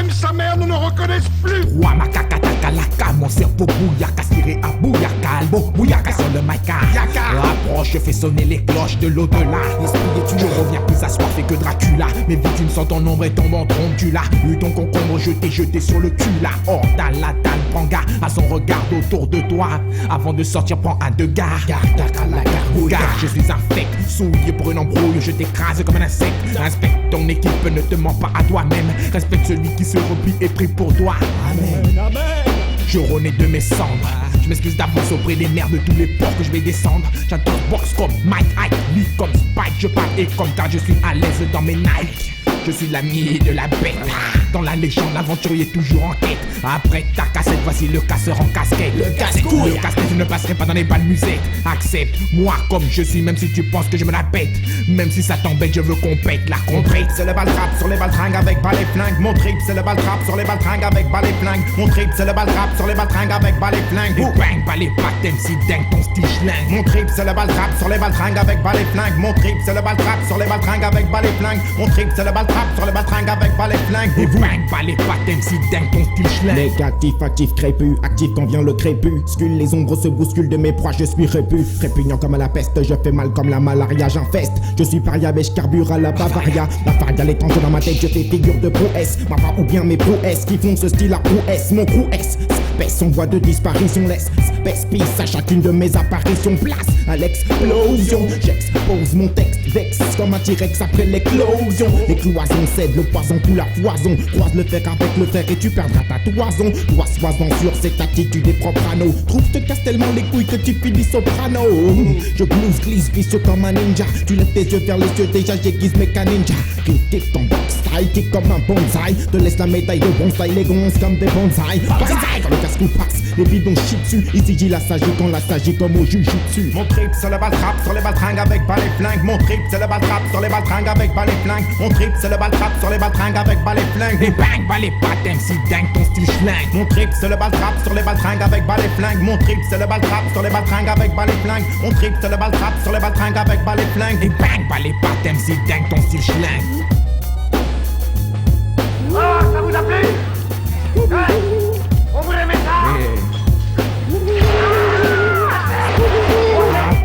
même sa mère ne nous reconnaisse plus. Roi macaca takalaka, mon cerveau bouillaka, tiré à bouillaka, albo bouillaka sur le maca. Approche, je fais sonner les cloches de l'au-delà. Esprit et tu reviens plus assoiffé que Dracula. Mes victimes sont ton ombre et tombe en trompe, tu l'as eu ton concombre jeté sur le cul là. Hors la dalle, prends garde à son regard autour de toi. Avant de sortir, prends un de garde. Car je suis infect, souillé pour une embrouille, je t'écrase comme un insecte. Respecte ton équipe, ne te mens pas à toi-même. Respecte celui qui se replie et prie pour toi. Amen. Je renais de mes cendres. Je m'excuse d'avance auprès des nerfs de tous les ports que je vais descendre. J'adore box comme Mike Hyde, lit comme Spike. Je parle et comme car je suis à l'aise dans mes Nike. Je suis l'ami de la bête. Dans la légende, l'aventurier toujours en quête. Après ta cassette, voici le casseur en casquette. Le casse-couille, le casse-tête, je ne passerai pas dans les balles musette. Accepte-moi comme je suis, même si tu penses que je me la pète. Même si ça t'embête, je veux qu'on pète la contrite. C'est le baltrap sur les baltringues avec balai flingue. Mon trip, c'est le baltrap sur les baltringues avec balai flingue. Mon trip, c'est le baltrap sur les baltringues avec balai flingue. Et bang, balai patem, si dingue ton style schlingue. Mon trip, c'est le baltrap sur les baltringues avec balai flingue. Mon trip, c'est le baltrap sur les baltringues avec balai flingue. Mon trip, c'est le baltrap sur les baltringues avec balai flingue. Et bang, balai patem, si dingue ton style schlingue. Négatif, actif, crépus, actif quand vient le crépuscule. Les ombres se bousculent de mes proies, je suis répu. Répugnant comme la peste, je fais mal comme la malaria, j'infeste. Je suis paria, mais je carbure à la Bavaria. La faria l'étendue dans ma tête, je fais figure de prouesse. Ma part ou bien mes prouesses qui font ce style à prouesse. Mon crew S, espèce en voie de disparition. Laisse espèce pisse à chacune de mes apparitions. Place à l'explosion. J'expose mon texte, vexe comme un T-Rex après l'éclosion. Les cloisons cèdent, le poison tout la foison. Croise le fer avec le fer et tu perdras ta toison. Toi sois-en sûr, cette attitude est propre à nous. Trouve te casse tellement les couilles que tu finis soprano. Je glisse vicieux comme un ninja. Tu lèves tes yeux vers les cieux, déjà j'aiguise mes ninja. Critique ton box style, kick comme un bonsaï. Te laisse la médaille de bonsaï, les gonzes comme des bonsaïs. Bonsaï quand le casque passe, les bidons chient dessus. Ici j'y la s'agit quand la s'agit comme au jujutsu. Mon trip c'est le baltrap sur les baltringues avec balai flingue. Mon trip c'est le baltrap sur les baltringues avec balai flingue. Mon trip c'est le baltrap sur les baltringues avec balai flingue. Et bang, balai patem, si dingue ton style schlingue. Mon trip c'est le baltrap sur les baltringues avec balai flingue. Mon trip c'est le baltrap sur les baltringues avec balai flingue. Mon trip c'est le baltrap sur les baltringues avec balai flingue. Et bang, balai patem, si dingue ton style schlingue. Ah, ça vous a plu? Hey, on vous aimait ça?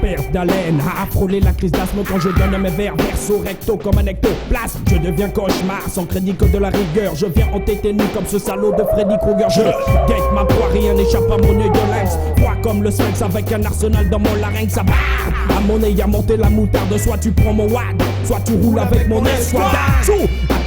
Perte d'haleine, à frôler la crise d'asthme quand je donne mes vers verso recto comme un ectoplasme. Je deviens cauchemar sans crédit que de la rigueur. Je viens entêter nu comme ce salaud de Freddy Krueger. Je guette ma proie, rien n'échappe à mon œil de lynx. Froid comme le sphinx avec un arsenal dans mon larynx. Ça barre à mon nez, à monter la moutarde. Soit tu prends mon wad, soit tu roules avec mon escouade.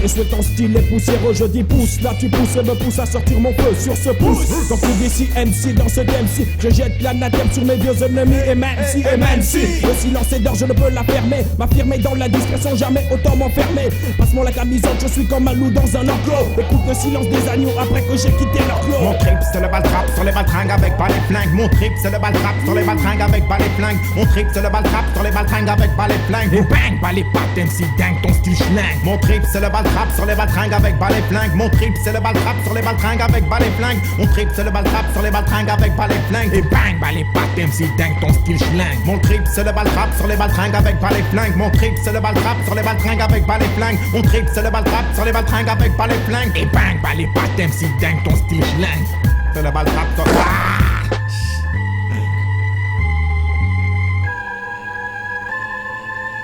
Et souhait ton style est poussiéreux, je dis pousse. Là tu pousses et me pousse à sortir mon feu sur ce pouce. Donc tu d'ici MC dans ce MC. Je jette l'anathème sur mes vieux ennemis. Et même si le silence est d'or, je ne peux la fermer. M'affirmer dans la discrétion, jamais autant m'enfermer. Passe-moi la camisole, je suis comme un loup dans un enclos. Écoute le silence des agneaux après que j'ai quitté leur clos. Mon trip c'est le baltrap sur les baltringues avec balai flingue. Mon trip c'est le baltrap sur les baltringues avec balai flingue. Mon trip c'est le baltrap sur les baltringues avec balai flingue. Et bang, balai patem, si dingue ton style schlingue. Mon trip c'est le baltrap sur les baltringues avec balai flingue. Mon trip c'est le baltrap sur les baltringues avec balai flingue. Mon trip c'est le baltrap sur les baltringues avec balai flingue. Et bang, balai patem, si dingue ton style schlingue. Mon trip c'est le baltrap sur les baltringues avec balai flingue. Mon trip c'est le baltrap sur les baltringues avec balai flingue. Mon trip c'est le baltrap sur les baltringues avec balai flingue. Et bang, balai patem, si dingue ton style schlingue. C'est le baltrap sur...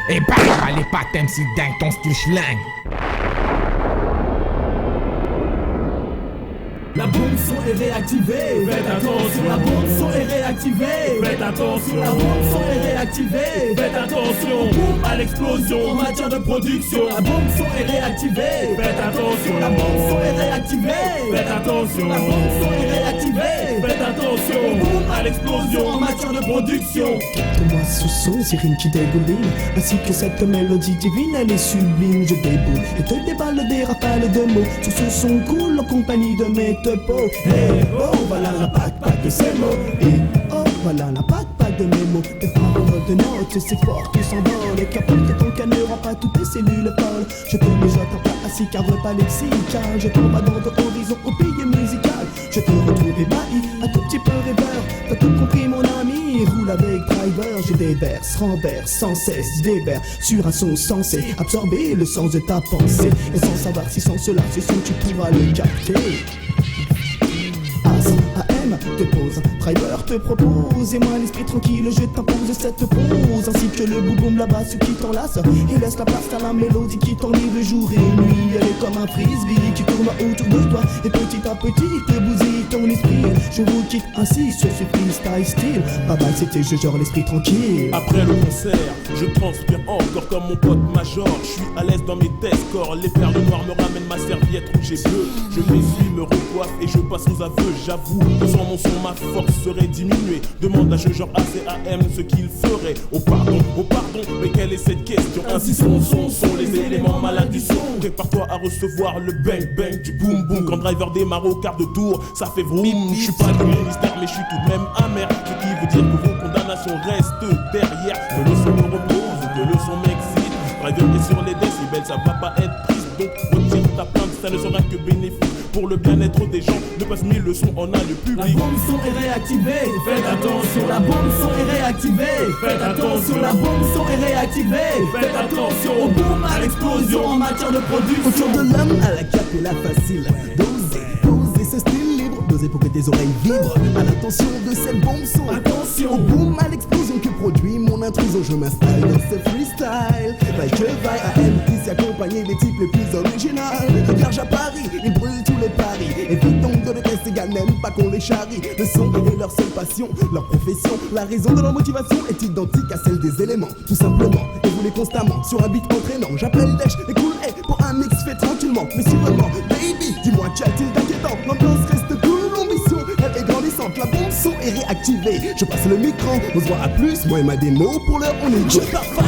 Et bang, balai patem, si dingue ton style schlingue. La bombe son est réactivée. Faites attention. La bombe son est réactivée. Faites attention. La bombe son est réactivée. Faites attention. Boum à l'explosion en matière de production. La bombe son est réactivée. Faites attention. La bombe son est réactivée. Faites attention. La bombe son est réactivée. Faites attention. Boum à l'explosion en matière de production. Pour moi ce son c'est rien qui dégouline. Ainsi que cette mélodie divine elle est sublime. Je déboule et te déballe des rafales de mots sur ce son cool en compagnie de mes teupos. Hey oh voilà la patte de ces mots. Et oh voilà la patte de mes mots. Des paroles de notes c'est fort qui s'envolent. Et qu'apporte ton cœur ne rend pas toutes tes cellules folles. Je te mijote pas assis car pas lexical. Je tombe à dans ton horizon au pays musical. Je te retrouve ébahi, un tout petit peu rêveur. T'as tout compris mon ami. nuit, roule avec driver, je déverse, renverse sans cesse, déverse sur un son censé absorber le sens de ta pensée. Et sans savoir si sans cela, ce son tu pourras le capter. AM te pose, driver te propose, et moi l'esprit tranquille je t'impose cette pose, ainsi que le boum là-bas ce qui t'enlace et laisse la place à la mélodie qui t'enlève jour et nuit. Elle est comme un frisbee qui tourne autour de toi et petit à petit te bousille ton esprit. Je vous quitte ainsi sur ce freestyle style, pas mal c'était je genre l'esprit tranquille. Après le concert, je transpire encore comme mon pote Major. Je suis à l'aise dans mes tests, corps, les perles noires me ramènent ma serviette rouge et bleue. Je m'essuie, me recoiffe et je passe aux aveux. J'avoue que sans mon son ma force serait diminuée. Demande à ce genre ACAM ce qu'il ferait. Oh pardon, mais quelle est cette question? Ainsi sont les éléments malades du son. Prépare-toi à recevoir le bang bang du boom boom. Quand driver démarre au quart de tour, ça fait vroom. Je suis pas du ministère mais je suis tout de même amer. Ce qui veut dire que vos condamnations restent derrière. Que le son me repose, que le son m'excite. Driver est sur les décibels, ça va pas être triste. Donc retire ta plainte, ça ne sera que bénéfique pour le bien-être des gens. Ne passe mille leçons, on a le public. La bombe son est réactivée, faites attention. La bombe son est réactivée, faites attention. La bombe son est réactivée, faites attention. Au boom, à l'explosion en matière de production. Autour de l'homme à la cape et la facile. Doser ce style libre, doser pour que tes oreilles vibrent. À l'attention de cette bombe son. Attention. Au boom, à l'explosion que produit mon intrusion. Je m'installe dans ce freestyle. Vaille que vaille à M qui s'y accompagné des types les plus originaux. Vierge à Paris, ils brûlent tous les paris. Évite donc de les tester, gars, n'aiment pas qu'on les charrie. Le son est leur seule passion, leur profession. La raison de leur motivation est identique à celle des éléments. Tout simplement, et voulez constamment sur un beat entraînant. J'appelle Dèche et Cool A pour un mix fait tranquillement. Mais sûrement, baby, dis-moi qu'y a-t-il d'inquiétant? L'ambiance reste cool, l'ambition elle est grandissante. La bombe son est réactivée. Je passe le micro, on se voit à plus. Moi et ma démo, pour l'heure on est Je pars fire,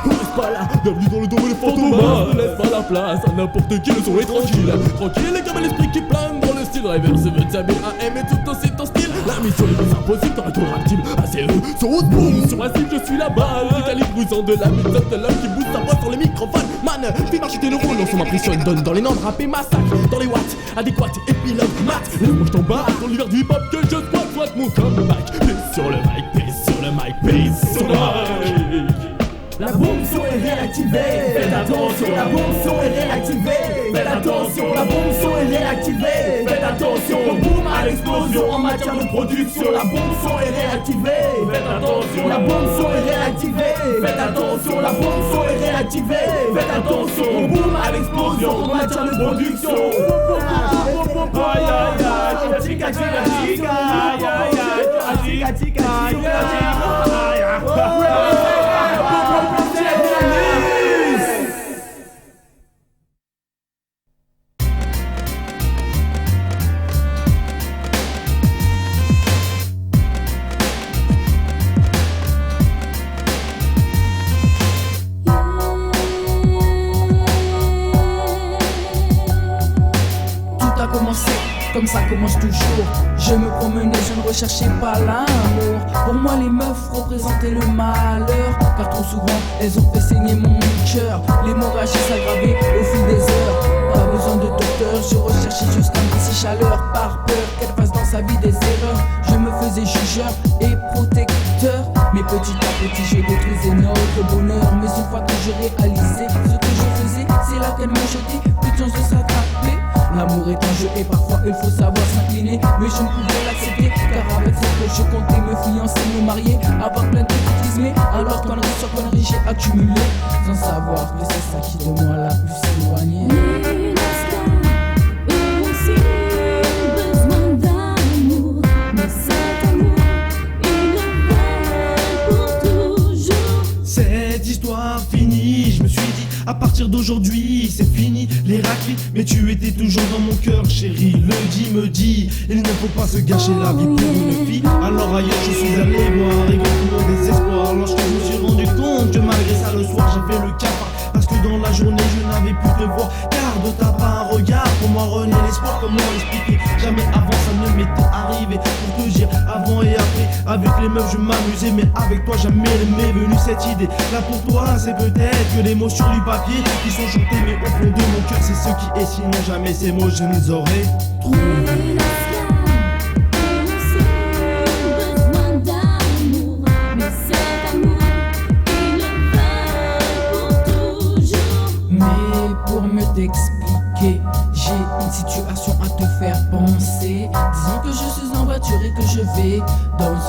on reste pas là. Bienvenue dans le domaine des fantômes. Ne laisse pas la place à n'importe qui, le son est tranquille. Tranquille comme l'esprit qui plane dans le style. Driver se veut Sabine AM et tout aussi ton style. La mission les plus impossible, t'auras ton raptile. ACE, son haute boom. Sur un style, je suis la balle. Du calibre brusant de la méthode de l'homme qui booste sa voix sur les microphones. Man, fais marcher tes neurones, non, son impression donne dans les nombres, rappé massacre. Dans les watts, adéquats, épilogue, mat. Laisse-moi je t'en bats dans l'univers du hip hop que je soit mon comeback. Pèse sur le mic, pèse sur le mic, pèse sur le mic. La bombe son est réactivée, faites attention. La bombe son est réactivée, faites attention. La bombe son est réactivée, faites attention. Au boom, à l'explosion en matière de production. La bombe son est réactivée, faites attention. La bombe son est réactivée, faites attention. La bombe son est réactivée, faites attention. Au boom, à l'explosion en matière de production. Aïe aïe aïe, chica chica chica, aïe aïe aïe, chica chica chica. Comme ça commence toujours. Je me promenais, je ne recherchais pas l'amour. Pour moi les meufs représentaient le malheur, car trop souvent elles ont fait saigner mon cœur. L'hémorragie s'aggravait au fil des heures. Pas besoin de docteur, je recherchais juste un petit chaleur. Par peur qu'elle fasse dans sa vie des erreurs, je me faisais jugeur et protecteur. Mais petit à petit je détruisais notre bonheur. Mais une fois que j'ai réalisé ce que je faisais, c'est là qu'elle m'a jeté, plus de chance de s'attraper. L'amour est un jeu et parfois il faut savoir s'incliner. Mais je ne pouvais l'accepter, car avec cette je comptais me fiancer, me marier, avoir plein de petits. Mais alors connerie sur connerie j'ai accumulé, sans savoir que c'est ça qui de moi l'a plus éloigné. Cette histoire finie, je me suis dit à partir d'aujourd'hui c'est fini les raclis. Mais tu étais toujours dans mon cœur chérie, le dit me dit il ne faut pas se gâcher la vie pour une fille. Alors ailleurs je suis allé voir et grand mon désespoir lorsque je me suis rendu compte que malgré ça le soir j'avais le cafard. Parce que dans la journée je n'avais plus te voir, car de ta part un regard pour moi renaît l'espoir. Comment expliquer, jamais avant ça ne m'était arrivé. Pour te dire avant et après, avec les meufs je m'amusais, mais avec toi jamais ne m'est venue cette idée. Là pour toi c'est peut-être que les mots sur du papier qui sont chantés, mais au fond de mon cœur c'est ce qui est, sinon jamais ces mots je les aurais trouvés.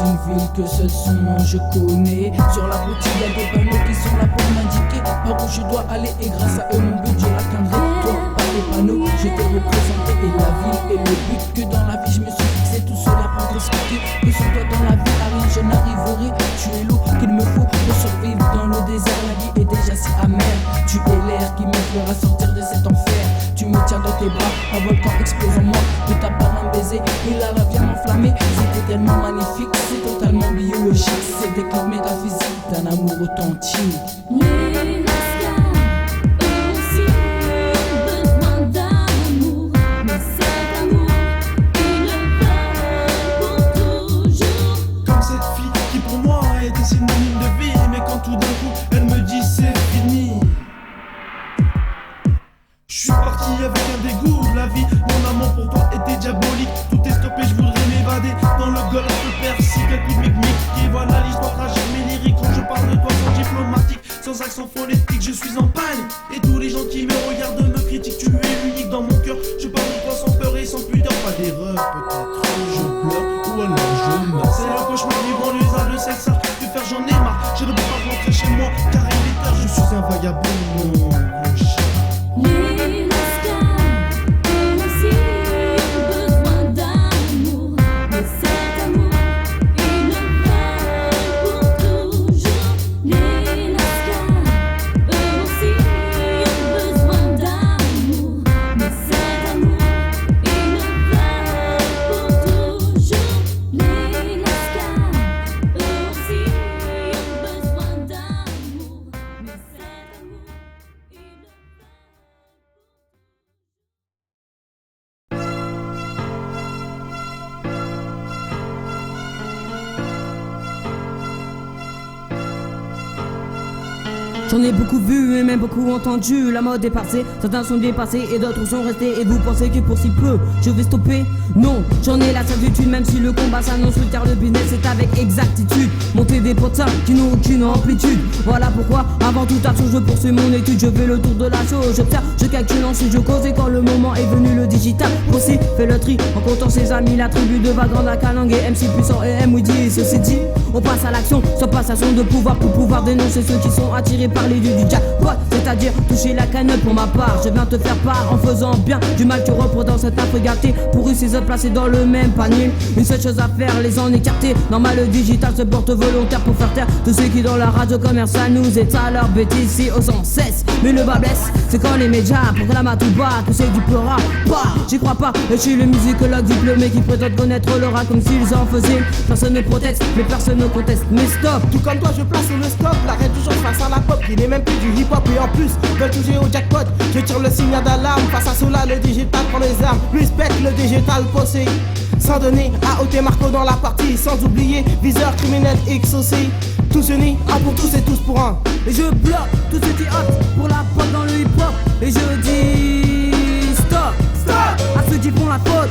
une ville que seul son nom je connais. Sur la route il y a des panneaux qui sont là pour m'indiquer par où je dois aller, et grâce à eux mon but je l'atteindrai. Toi par les panneaux je t'ai représenté, et la ville est le but. Que dans la vie je me suis fixé tout cela pour t'expliquer que sans toi dans la vie à rien je n'arriverai. Tu es l'eau qu'il me faut pour survivre dans le désert. La vie est déjà si amère. Tu es l'air qui me fera sortir de cet enfer. Tu me tiens dans tes bras, un volcan explose en moi. De ta part un baiser, et la lave vient m'enflammer. C'était tellement magnifique, c'est totalement biologique. C'est des codes métaphysiques d'un amour authentique. Les Lascars, eux aussi ont besoin d'amour. Mais cet amour, ils le veulent pour toujours. Comme cette fille qui pour moi était synonyme de vie, mais quand tout d'un coup elle me dit c'est fini. Je suis parti avec un dégoût de la vie. Mon amour pour toi était diabolique. Tout est stoppé, je voudrais m'évader dans le golfe Persique. Un coup de mic-mic, et voilà l'histoire tragique. Mes lyriques quand je parle de toi sont diplomatiques, sans accent phonétique, je suis en panne. Et tous les gens qui me regardent me critiquent. Tu es unique dans mon cœur. Je parle de toi sans peur et sans pudeur. Pas d'erreur, peut-être je pleure ou alors je meurs. C'est le cauchemar du banlieusard de sexe. De faire j'en ai marre. Je ne peux pas rentrer chez moi car il est tard. Je suis un vagabond, mon chat. Les Lascars, eux aussi ont besoin d'amour. Mais cet amour, ils le veulent pour toujours. Les Lascars, eux aussi ont besoin d'amour. Mais cet amour, ils le veulent pour toujours. Les Lascars, eux aussi ont besoin d'amour. Mais cet amour, ils le veulent. J'en ai beaucoup vu et même beaucoup entendu. La mode est passée, certains sont dépassés et d'autres sont restés. Et vous pensez que pour si peu, je vais stopper? Non, j'en ai la certitude. Même si le combat s'annonce plus tard, le business c'est avec exactitude. Monter des potins qui n'ont aucune amplitude. Voilà pourquoi, avant toute action, je poursuis mon étude. Je fais le tour de la chose, j'observe, je calcule, ensuite je cause. Et quand le moment est venu, le digital aussi fait le tri. En comptant ses amis, la tribu de Vagranda, Kalang et MC Puissant et M. Woody. Ceci dit, on passe à l'action, sans passation de pouvoir pour pouvoir dénoncer ceux qui sont attirés par les dieux du jackpot, c'est-à-dire toucher la cagnotte pour ma part. Je viens te faire part en faisant bien du mal. Tu reprends dans cette affaire gâtée pour ces autres placés dans le même panier. Une seule chose à faire, les en écarter. Normal, le digital se porte volontaire pour faire taire tous ceux qui dans la radio commerciale nous étalent leurs bêtises si au sans cesse. Mais le bas blesse, c'est quand les médias proclament à tout bas que c'est du pleura. Bah, j'y crois pas, et je suis le musicologue diplômé qui prétend connaître le rat comme s'ils en faisaient. Personne ne proteste, mais personne ne conteste. Mais stop, tout comme toi je place le stop. L'arrête toujours face à la pop, il n'est même plus du hip hop et en plus veulent toucher au jackpot. Je tire le signal d'alarme face à cela, le digital prend les armes. Plus pète le digital possé. Sans donner à ôter Marco dans la partie. Sans oublier viseur criminel X aussi. Tous unis, un pour tous et tous pour un. Et je bloque tout ce qui hot pour la pop dans le hip hop. Et je dis stop, stop à ceux qui font la faute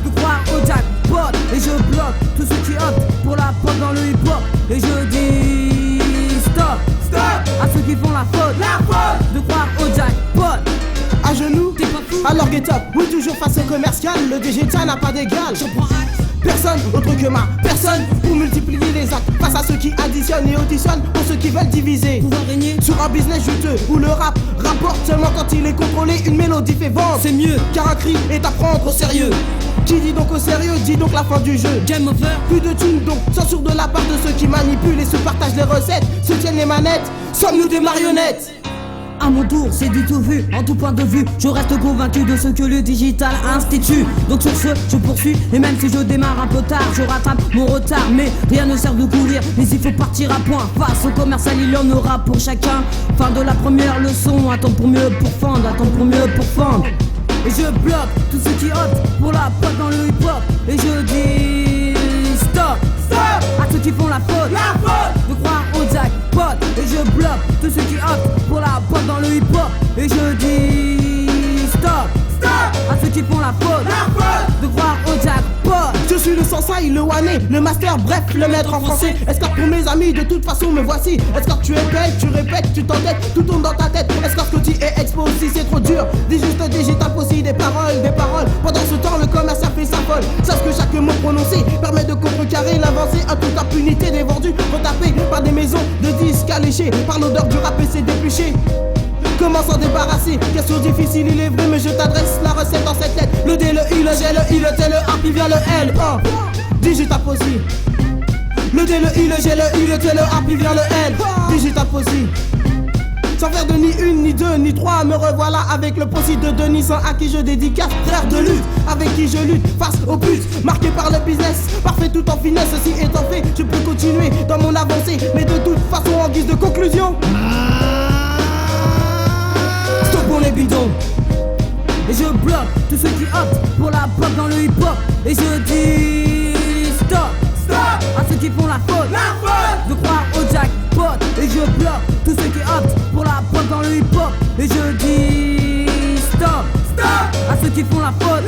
de croire au jackpot. Et je bloque tout ce qui hot pour la pop dans le hip hop. Et je dis stop, stop à ceux qui font la faute de croire au jackpot. À genoux, alors get up, oui toujours face au commercial. Le digital n'a pas d'égal. Personne autre que ma personne pour multiplier les actes face à ceux qui additionnent et auditionnent pour ceux qui veulent diviser. Pouvoir régner sur un business juteux où le rap rapporte seulement quand il est contrôlé. Une mélodie fait vendre, c'est mieux car un cri est à prendre au sérieux. Qui dit donc au sérieux, dit donc la fin du jeu. Game over. Plus de thunes donc, censure de la part de ceux qui manipulent et se partagent les recettes, se tiennent les manettes. Sommes-nous des marionnettes? À mon tour, c'est du tout vu, en tout point de vue. Je reste convaincu de ce que le digital institue. Donc sur ce, je poursuis, et même si je démarre un peu tard, je rattrape mon retard. Mais rien ne sert de courir, mais il faut partir à point. Face au commercial, il y en aura pour chacun. Fin de la première leçon, attends pour mieux pour fendre, attends pour mieux pour fendre. Et je bloque tout ce qui hot pour la pop dans le hip hop. Et je dis stop, stop à ceux qui font la faute de croire au jackpot. Et je bloque tout ce qui hot pour la pop dans le hip hop. Et je dis stop, stop à ceux qui font la faute de croire au jackpot. Je suis le sensei, le wané, le master, bref, le maître en français. Escorte pour mes amis, de toute façon me voici. Escorte, tu répètes, tu t'entêtes, tout tourne dans ta tête. Escorte, Coty et Expo si c'est trop dur. Dis juste digital aussi, des paroles. Pendant ce temps, le commerce a fait sa folle. Sache que chaque mot prononcé permet de contrecarrer l'avancée à toute impunité des vendus. Retapés par des maisons de disques alléchés, par l'odeur du rap et ses dépluchés. Comment s'en débarrasser? Question difficile, il est vrai, mais je t'adresse la recette dans cette lettre. Le D, le I, le G, le I, le T, le A, puis vient le L. Oh, digital aussi. Le D, le I, le G, le I, le T, le A, puis vient le L. Digital aussi. Sans faire de ni une, ni deux, ni trois, me revoilà avec le posit de Denis Saint à qui je dédicace. Frère de lutte, avec qui je lutte face aux putes, marqué par le business, parfait tout en finesse. Ceci étant fait, je peux continuer dans mon avancée, mais de toute façon en guise de conclusion, stop pour les bidons. Et je bloque tous ceux qui optent pour la pop dans le hip-hop. Et je dis stop, stop à ceux qui font la faute de croire au jackpot. Et je bloque tous ceux qui optent pour la pop dans le hip-hop. Et je dis stop, stop à ceux qui font la faute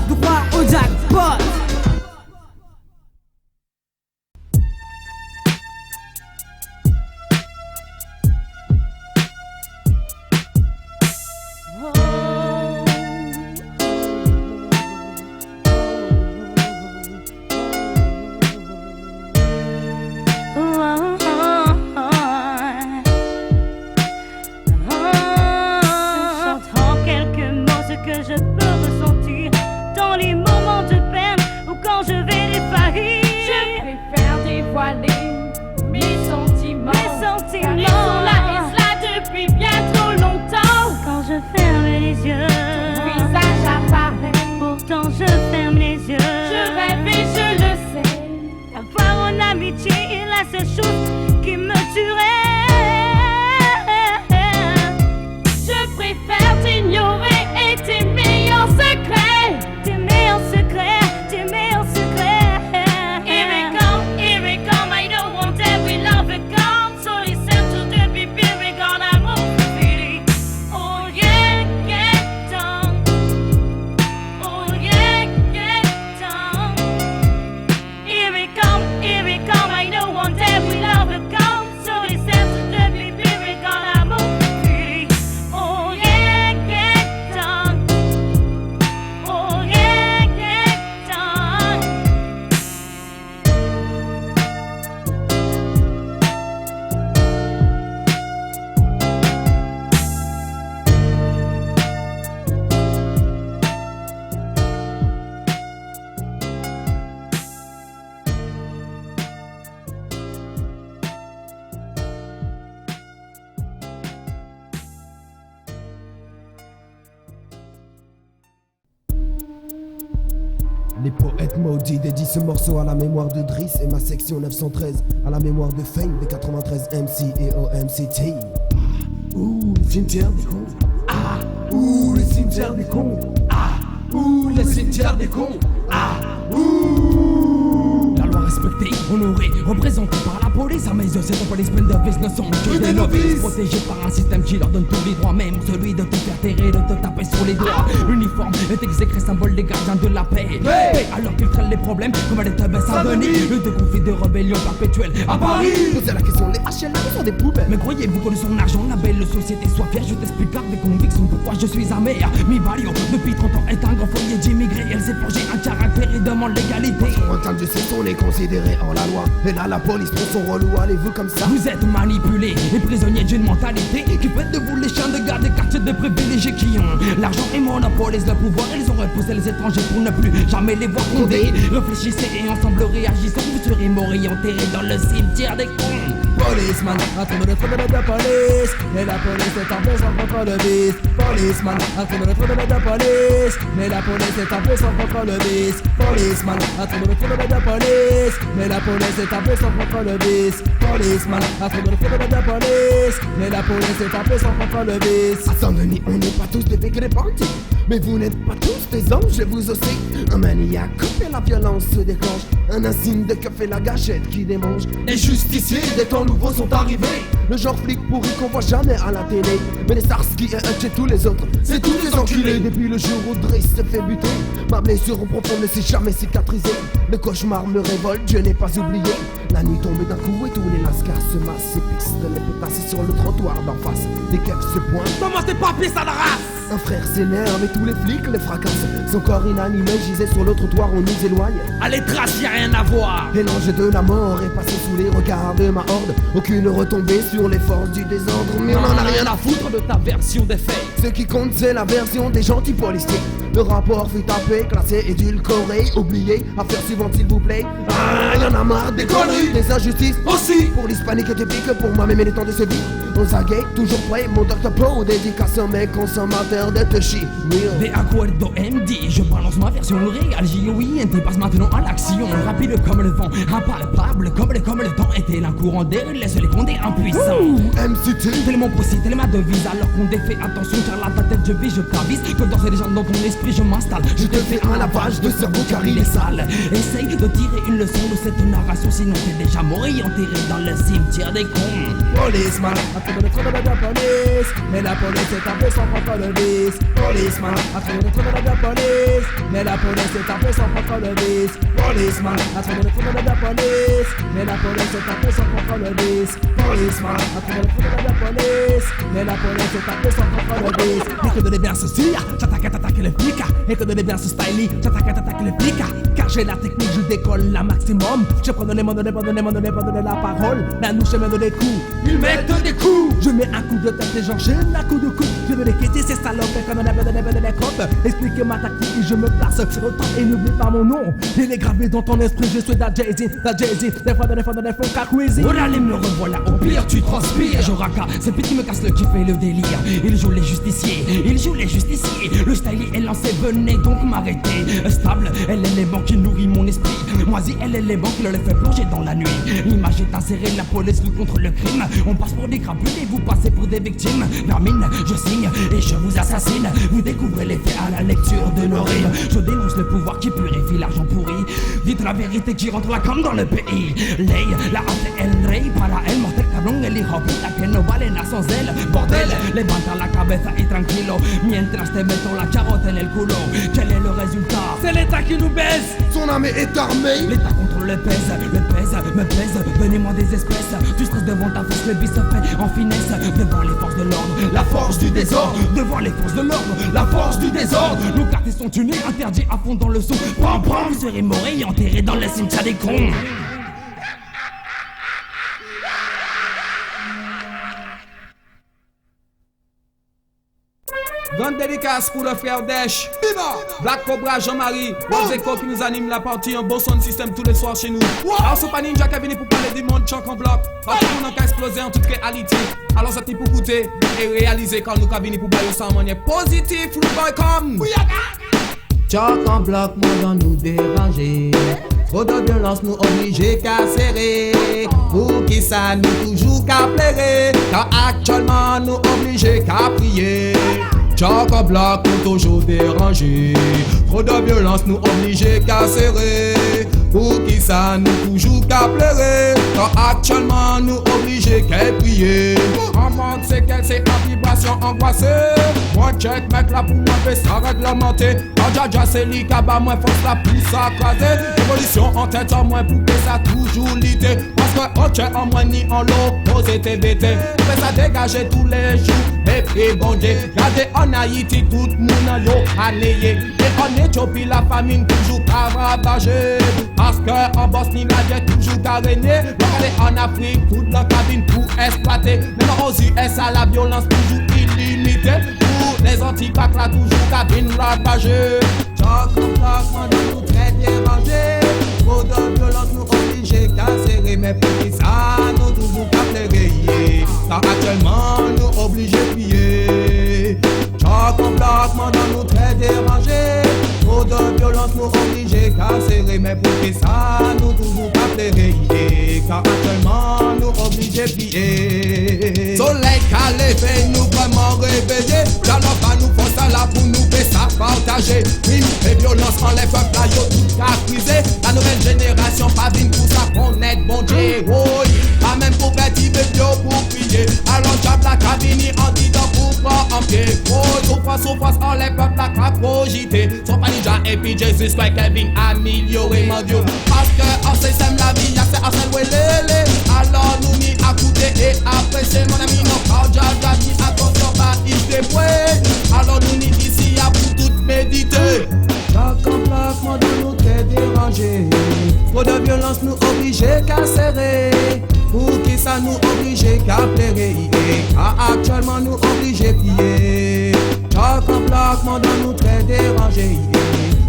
de croire au jackpot. Les poètes maudits dédient ce morceau à la mémoire de Driss et ma section 913, à la mémoire de Fame, des 93 MC et OMC Team. Ouh, le cimetière des cons. Ah, ouh, le cimetière des cons. Ah, ouh, le cimetière des cons. Ah, ouh. La loi respectée, honorée, représentée par la police. À mes yeux, cette police pleine de vices ne sont que des novices. Protégés par un système qui leur donne tous les droits, même celui de te faire terrer, de te taper sur les doigts. L'uniforme est exécré, symbole des gardiens de la paix. Alors qu'ils traitent les problèmes comme les tabasses à venir. De conflits de rébellion perpétuelle à Paris. Posez la question, les HLM sont des poubelles. Mais croyez-vous que de son argent, la belle société soit fière? Je t'explique avec conviction pourquoi je suis amer. Mi Valio, depuis 30 ans, est un grand foyer d'immigrés. Elle s'est forgée un caractère et demande l'égalité. En termes de sexe, on est considéré hors la loi. Et là, la police prend son relou, allez-vous comme ça? Vous êtes manipulés et prisonniers d'une mentalité qui fait de vous les chiens de garde des quartiers de privilégiés qui ont l'argent et monopolisent le pouvoir. Ils ont repoussé les étrangers pour ne plus jamais les voir fonder. Réfléchissez et ensemble réagissons. Vous serez morts et enterrés dans le cimetière des cons. Policeman, attends de trouver de police. Mais la police est un peu sans contrôle le vice. Policeman, attends de trouver de police. Mais la police est un peu sans contrôle le vice. Policeman, attends de trouver de police. Mais la police est un peu sans contrôle le vice. Policeman, attends de trouver de police. Mais la police est un peu sans contrôle le vice. À Saint-Denis, on n'est pas tous des big bandits. Mais vous n'êtes pas tous des anges, vous aussi. Un maniaque et la violence se déclenche. Un insigne de café la gâchette qui démange. Les justiciers des temps nouveaux sont arrivés. Le genre flic pourri qu'on voit jamais à la télé. Mais les Starsky et Hutch et tous les autres, c'est tous des enculés. Depuis le jour où Driss se fait buter, ma blessure profonde ne s'est jamais cicatrisée. Le cauchemar me révolte, je n'ai pas oublié. La nuit tombée d'un coup et tous les lascars se massent. Ces pistolets pétassés sur le trottoir d'en face. Des keufs se pointent. Comment t'es pas pisse à la race? Un frère s'énerve et tous les flics les fracassent. Son corps inanimé gisait sur le trottoir, on nous éloigne. Allez trace, y'a rien à voir. Et l'ange de la mort est passé sous les regards de ma horde. Aucune retombée sur les forces du désordre. Mais on en a rien à foutre de ta version des faits. Ce qui compte c'est la version des gentils policiers. Le rapport fut tapé, classé, édulcoré. Oublié, affaire suivante s'il vous plaît. Ah, y'en a marre des conneries, des injustices aussi. Pour l'hispanique typique, pour moi-même et les temps de ce vie. Aux aguets, toujours prêt, mon Dr. Poe dédicace à mes consommateurs de Toshi. De acuerdo MD, je balance ma version réelle. J.O.I.N.T. passe maintenant à l'action. Rapide comme le vent, impalpable comme le temps. Était un courant d'air, laisse les condés impuissants. MCT, tellement possible, tellement ma devise. Alors qu'on défait, attention car la tête je vis, je t'avise. Que dans ces légendes dans ton esprit je m'installe. Je te fais un lavage de cerveau car il est sale. Essaye de tirer une leçon de cette narration, sinon t'es déjà mort et enterré dans le cimetière des cons. Policeman, attrape le trou de la police. Mais la police est un peu sans contrôle vis. Policeman, attrape le trou de la police. Mais la police est un peu sans contrôle vis. Policeman, attrape le trou de la police. Mais la police est un peu sans contrôle vis. Policeman, attrape le trou de la police. Mais la police est un peu sans contrôle vis. Et que de les bien ceci, j'attaque à t'attaquer les flics. Et que de les bien ce styling, j'attaque à t'attaquer les flics. Car j'ai la technique, je décolle la maximum. Je prends donner la parole. La nous je mets des coups. Ils mettent des coups. Je mets un coup de tête et j'enchaîne un coup de coude. Je veux les quitter ces salopes et comme on appelle des copes. Expliquer ma tactique et je me place au temps et n'oublie pas mon nom. Il est gravé dans ton esprit, je suis la Jay-Z. Des fois car crazy. Oh là les me revoilà, au pire tu transpires. Je raca, c'est petit me casse le kiff et le délire. Il joue les justiciers, Le style est lancé, venez donc m'arrêter. Stable, elle est l'élément qui nourrit mon esprit. Moisi, elle est l'élément qui le fait plonger dans la nuit. L'image est insérée, la police lutte contre le crime. On passe pour des crapules et vous passez pour des victimes. Vermine, je signe et je vous assassine. Vous découvrez les faits à la lecture de nos rimes. Je dénonce le pouvoir qui purifie l'argent pourri. Dites la vérité qui rentre la comme dans le pays. Ley, la hace el rey para el mortel cabrón. El hijo puta que no vale nada sans elle. Bordel, levanta la cabeza y tranquilo. Mientras te meto la carotte en el culo. Quel est le résultat? C'est l'État qui nous baise. Son armée est armée. L'État contre le pèse, me pèse. Donnez-moi des espèces. Tu stresses devant ta face, le bis se fait en finesse. Devant les forces de l'ordre, la force du désordre. Devant les forces de l'ordre, la force du désordre. Nos quartiers sont tunés, interdits à fond dans le son. Pam pam, vous serez morts et enterrés dans le cimetière des cons. Grande dédicace pour le frère Dash. Black Cobra, Jean-Marie, Wazeko qui nous anime la partie en bon son système tous les soirs chez nous. Alors c'est pas Ninja qui est venu pour parler du monde choc en bloc. Parce qu'on a qu'à exploser en toute réalité. Alors c'est pour goûter et réaliser quand nous avons venu pour bailler ça en manière positive. Nous boy comme choc en bloc, moi dans nous déranger. Trop de violence nous oblige qu'à serrer. Pour qui ça nous toujours qu'à plairer. Car actuellement nous oblige qu'à prier. Choc en bloc nous toujours déranger. Trop de violence nous oblige qu'à serrer. Pour qui ça nous toujours qu'à plairer. Car actuellement nous oblige qu'à prier. En manque c'est qu'elle c'est en vibration angoissée. Moi check mec là pour moi fait ça réglementé. Quand Jaja c'est li kaba moi force la pousse à craser. Évolution en tête en moins pour que ça toujours l'idée. Parce que on check en moins ni en l'opposé TBT. On fait ça dégager tous les jours. Et puis bon Dieu, regardez en Haïti tout le monde yo anéé. Et en Éthiopie la famine toujours ravagée. Parce que en Bosnie la vie toujours qu'à régner. Regardez en Afrique toute la cabine pour exploiter. Même aux US la violence toujours illimitée. Pour les antibacs là toujours cabine ravagée. Choc en bloc, nous très bien rangés. Trop de violence nous oblige qu'à serrer. Mais pour qui ça nous toujours qu'à plairer. Car actuellement nous oblige prier. Choc en bloc, nous très dérangés. Trop de violence nous oblige qu'à serrer. Mais pour qui ça nous toujours qu'à plairer. Car actuellement nous oblige prier. Soleil qu'à lever nous vraiment réveiller. J'allons pas nous forcer là pour nous faire ça. manger. Crime et violence enlève un plat, yo tout accusé. La nouvelle génération pas vine pour ça qu'on est bon Dieu. Oui, pas même pour petit bébé pour prier. Alors j'appe la cabine en disant pourquoi en pied. Oh, souffrance enlève un plat qu'à cogiter. Son pas ninja et puis Jesus Christ Kevin amélioré mon Dieu. Parce que en système la vie y'a c'est Arsène Ouelele. Alors nous ni à coûter et apprécier mon ami non quand j'ai dit attention pas il débrouille. Alors nous ni ici à pour tout méditer. Chaque emplacement de nous très dérangé. Trop de violence nous oblige qu'à serrer. Pour qui ça nous oblige qu'à plairer. Car actuellement nous oblige plier. Chaque emplacement de nous très dérangé.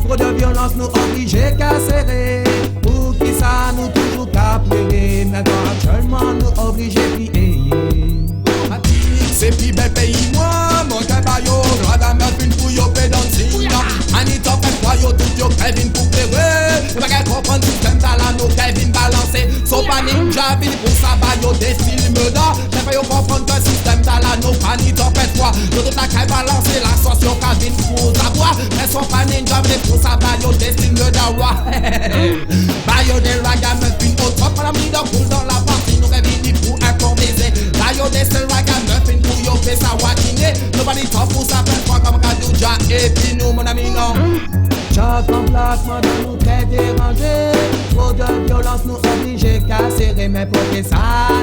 Trop de violence nous oblige qu'à serrer. Pour qui ça nous toujours qu'à plairer. Maintenant actuellement nous oblige plier. C'est plus bel pays moi, mon cabayo. J'aurais mettre une fouille au pédantine. Anita fait quoi yo tout yo Kevin pour pleurer. Je vais pas comprendre tout comme ça là nos Kevin balancé. Son pas ninja vini pour ça bah yo des styles me da. Je vais pas comprendre que système ça là nos Anita fait quoi. Yo tout la caille balancé l'ascension Kevin pour savoir. Mais son pas ninja vini pour ça bah yo des styles me da. Bah yo des ragamuffin au top à la mine cool dans la partie. Nous Kevin pour improviser. Bah yo des styles ragamuffin pour yo fait ça wakiné. Nobody talk pour ça fait quoi comme Kadouja et puis nous mon ami non. Chaque emplacement de nous très dérangé. Trop de violence nous oblige qu'à serrer. Mais pour que ça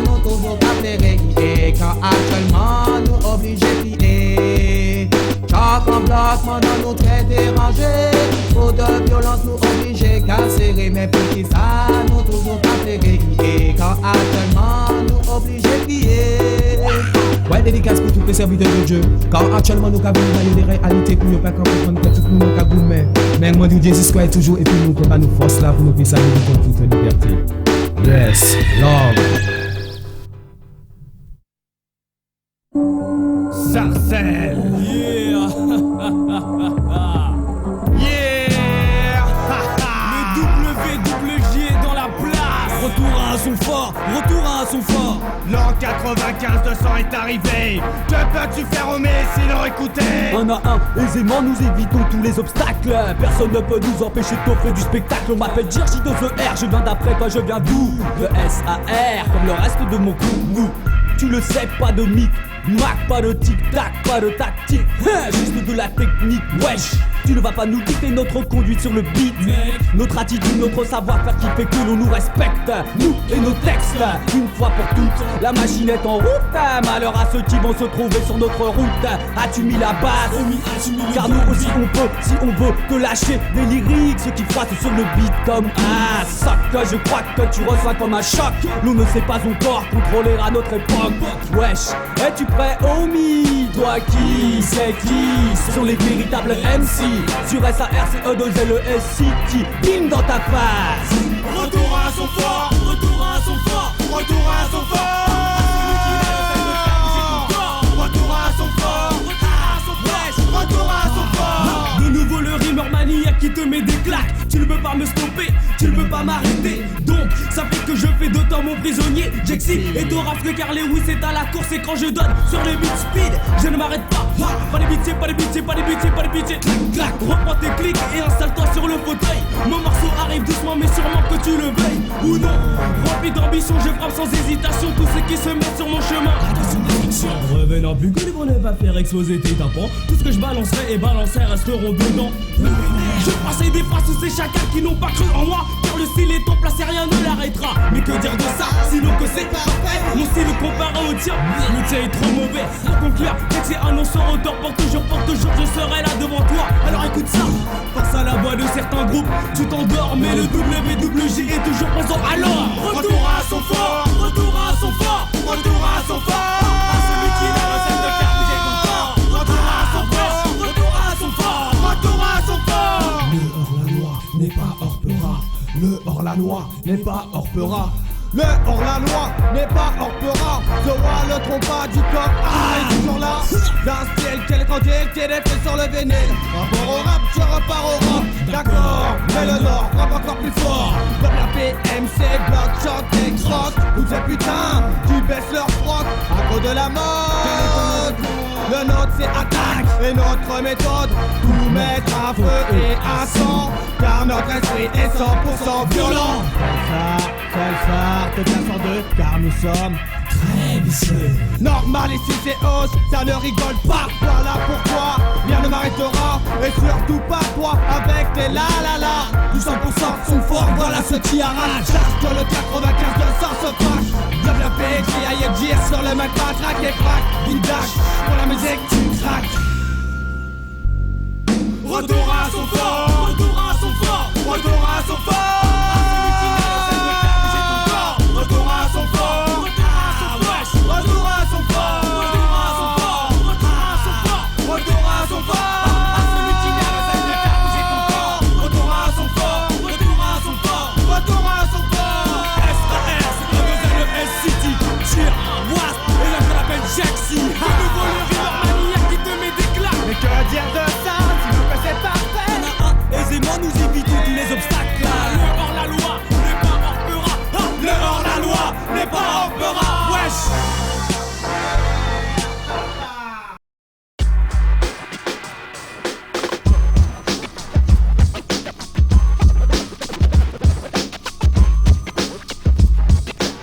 nous toujours qu'à plairer. Et quand actuellement nous oblige plier. Chaque emplacement de nous très dérangé. Trop de violence nous oblige qu'à serrer. Mais pour que ça nous toujours qu'à plairer. Et quand actuellement nous oblige plier. Ouais, dédicace pour tous les serviteurs de Dieu. Car actuellement nous avons des réalités pour ne pas comprendre que tout le monde a gourmet. Mais moi, Dieu Jésus Christ toujours et puis nous qu'on va nous force là pour nous faire ça contre toute liberté. Yes, Lord. Sarcelle. Yeah. Yeah. Le WWJ est dans la place. Retour à un son fort, retour à un son fort. L'an 95-200 est arrivé. Que peux-tu faire au sinon écouter? Un à un, aisément nous évitons tous les obstacles. Personne ne peut nous empêcher de t'offrir du spectacle. On m'appelle Jirji2ER, je viens d'après toi je viens d'où? De SAR, comme le reste de mon crew. Tu le sais, pas de mythe, Mac, pas de tic-tac, pas de tactique, juste de la technique, wesh. Tu ne vas pas nous dicter notre conduite sur le beat, notre attitude, notre savoir-faire qui fait que l'on nous respecte, nous et nos textes. Une fois pour toutes, la machine est en route. Malheur à ceux qui vont se trouver sur notre route. As-tu mis la base? Car nous aussi on peut, si on veut, te lâcher des lyriques, ceux qui frottent sur le beat comme un sac. Je crois que tu reçois comme un choc. L'on ne sait pas encore contrôler à notre époque. Wesh, es-tu prêt, homie? Toi qui sais qui sont les véritables MC? Sur SAR, c'est E2LES-City, bim dans ta face. Retour à son fort, retour à son fort, retour à son fort. Retour à son fort, retour à son fort. De nouveau le rimeur maniaque qui te met des claques. Tu ne peux pas me stopper, tu ne peux pas m'arrêter. Donc ça fait que je fais de temps mon prisonnier. J'excite et te rafle car Lewis est à la course. Et quand je donne sur les beats speed, je ne m'arrête pas. Pas les beats, pas les beats, pas les beats, pas les beats. Clac, reprends tes clics et installe-toi sur le fauteuil. Mon morceau arrive doucement mais sûrement que tu le veuilles ou non. Rempli d'ambition, je frappe sans hésitation tous ceux qui se mettent sur mon chemin. Revenant plus que libre ne va faire exploser tes tympans. Tout ce que je balancerai et balancerai resteront dedans. Je passe des phrases tous ces chacals qui n'ont pas cru en moi. Car le style est en place et rien ne l'arrêtera. Mais que dire de ça, sinon que c'est parfait. Mon style comparé au tien, le tien est trop mauvais. Pour conclure, dès que c'est annonceur auteur, pour toujours je serai là devant toi. Alors écoute ça, face à la voix de certains groupes, tu t'endors mais le WWJ est toujours présent. Alors, retour à son fort, retour à son fort, retour à son fort. À celui qui n'a recette de faire bouger ton corps. Retour à son fort, retour à son fort, retour à son fort. Le hors-la-loi n'est pas hors-pera. Le hors-la-loi n'est pas hors-pera. Le hors-la-loi n'est pas hors-pera. Je vois le trompas du corps, est toujours là. D'un style quel candidat qui est fait sur le vinyle. Rapport au rap, je repars au rap. D'accord, mais le Nord frappe encore plus fort. Comme la PMC, Bloodshot, X-Rock. Tous ces putains qui baissent leur froc à cause de la mode. Le nôtre c'est attaque et notre méthode, tout mettre à feu et à sang, car notre esprit est 100% violent. Phare, de 502, car nous sommes très vicieux. Normal ici c'est hausse, ça ne rigole pas. Voilà pourquoi rien ne m'arrêtera, et surtout pas toi avec tes la la la. Tous 100% sont forts, voilà ce qui arrache. Sache que le 95 200 se fâche. Bien PJ, dire sur le mec patraque et frac, vindage. Pour la musique tu craques. Retour à son fort, retour à son fort, retour à son fort. Retour à son fort, retour à son fort, retour à son fort. Jaxi, de nouveau le river maniaque qui te met des claques. Mais que dire de ça, dis-nous que c'est parfait. Aisément nous éviter tous les obstacles. Le hors-la-loi n'est pas hors-pera. Le hors-la-loi n'est pas hors-pera. Wesh.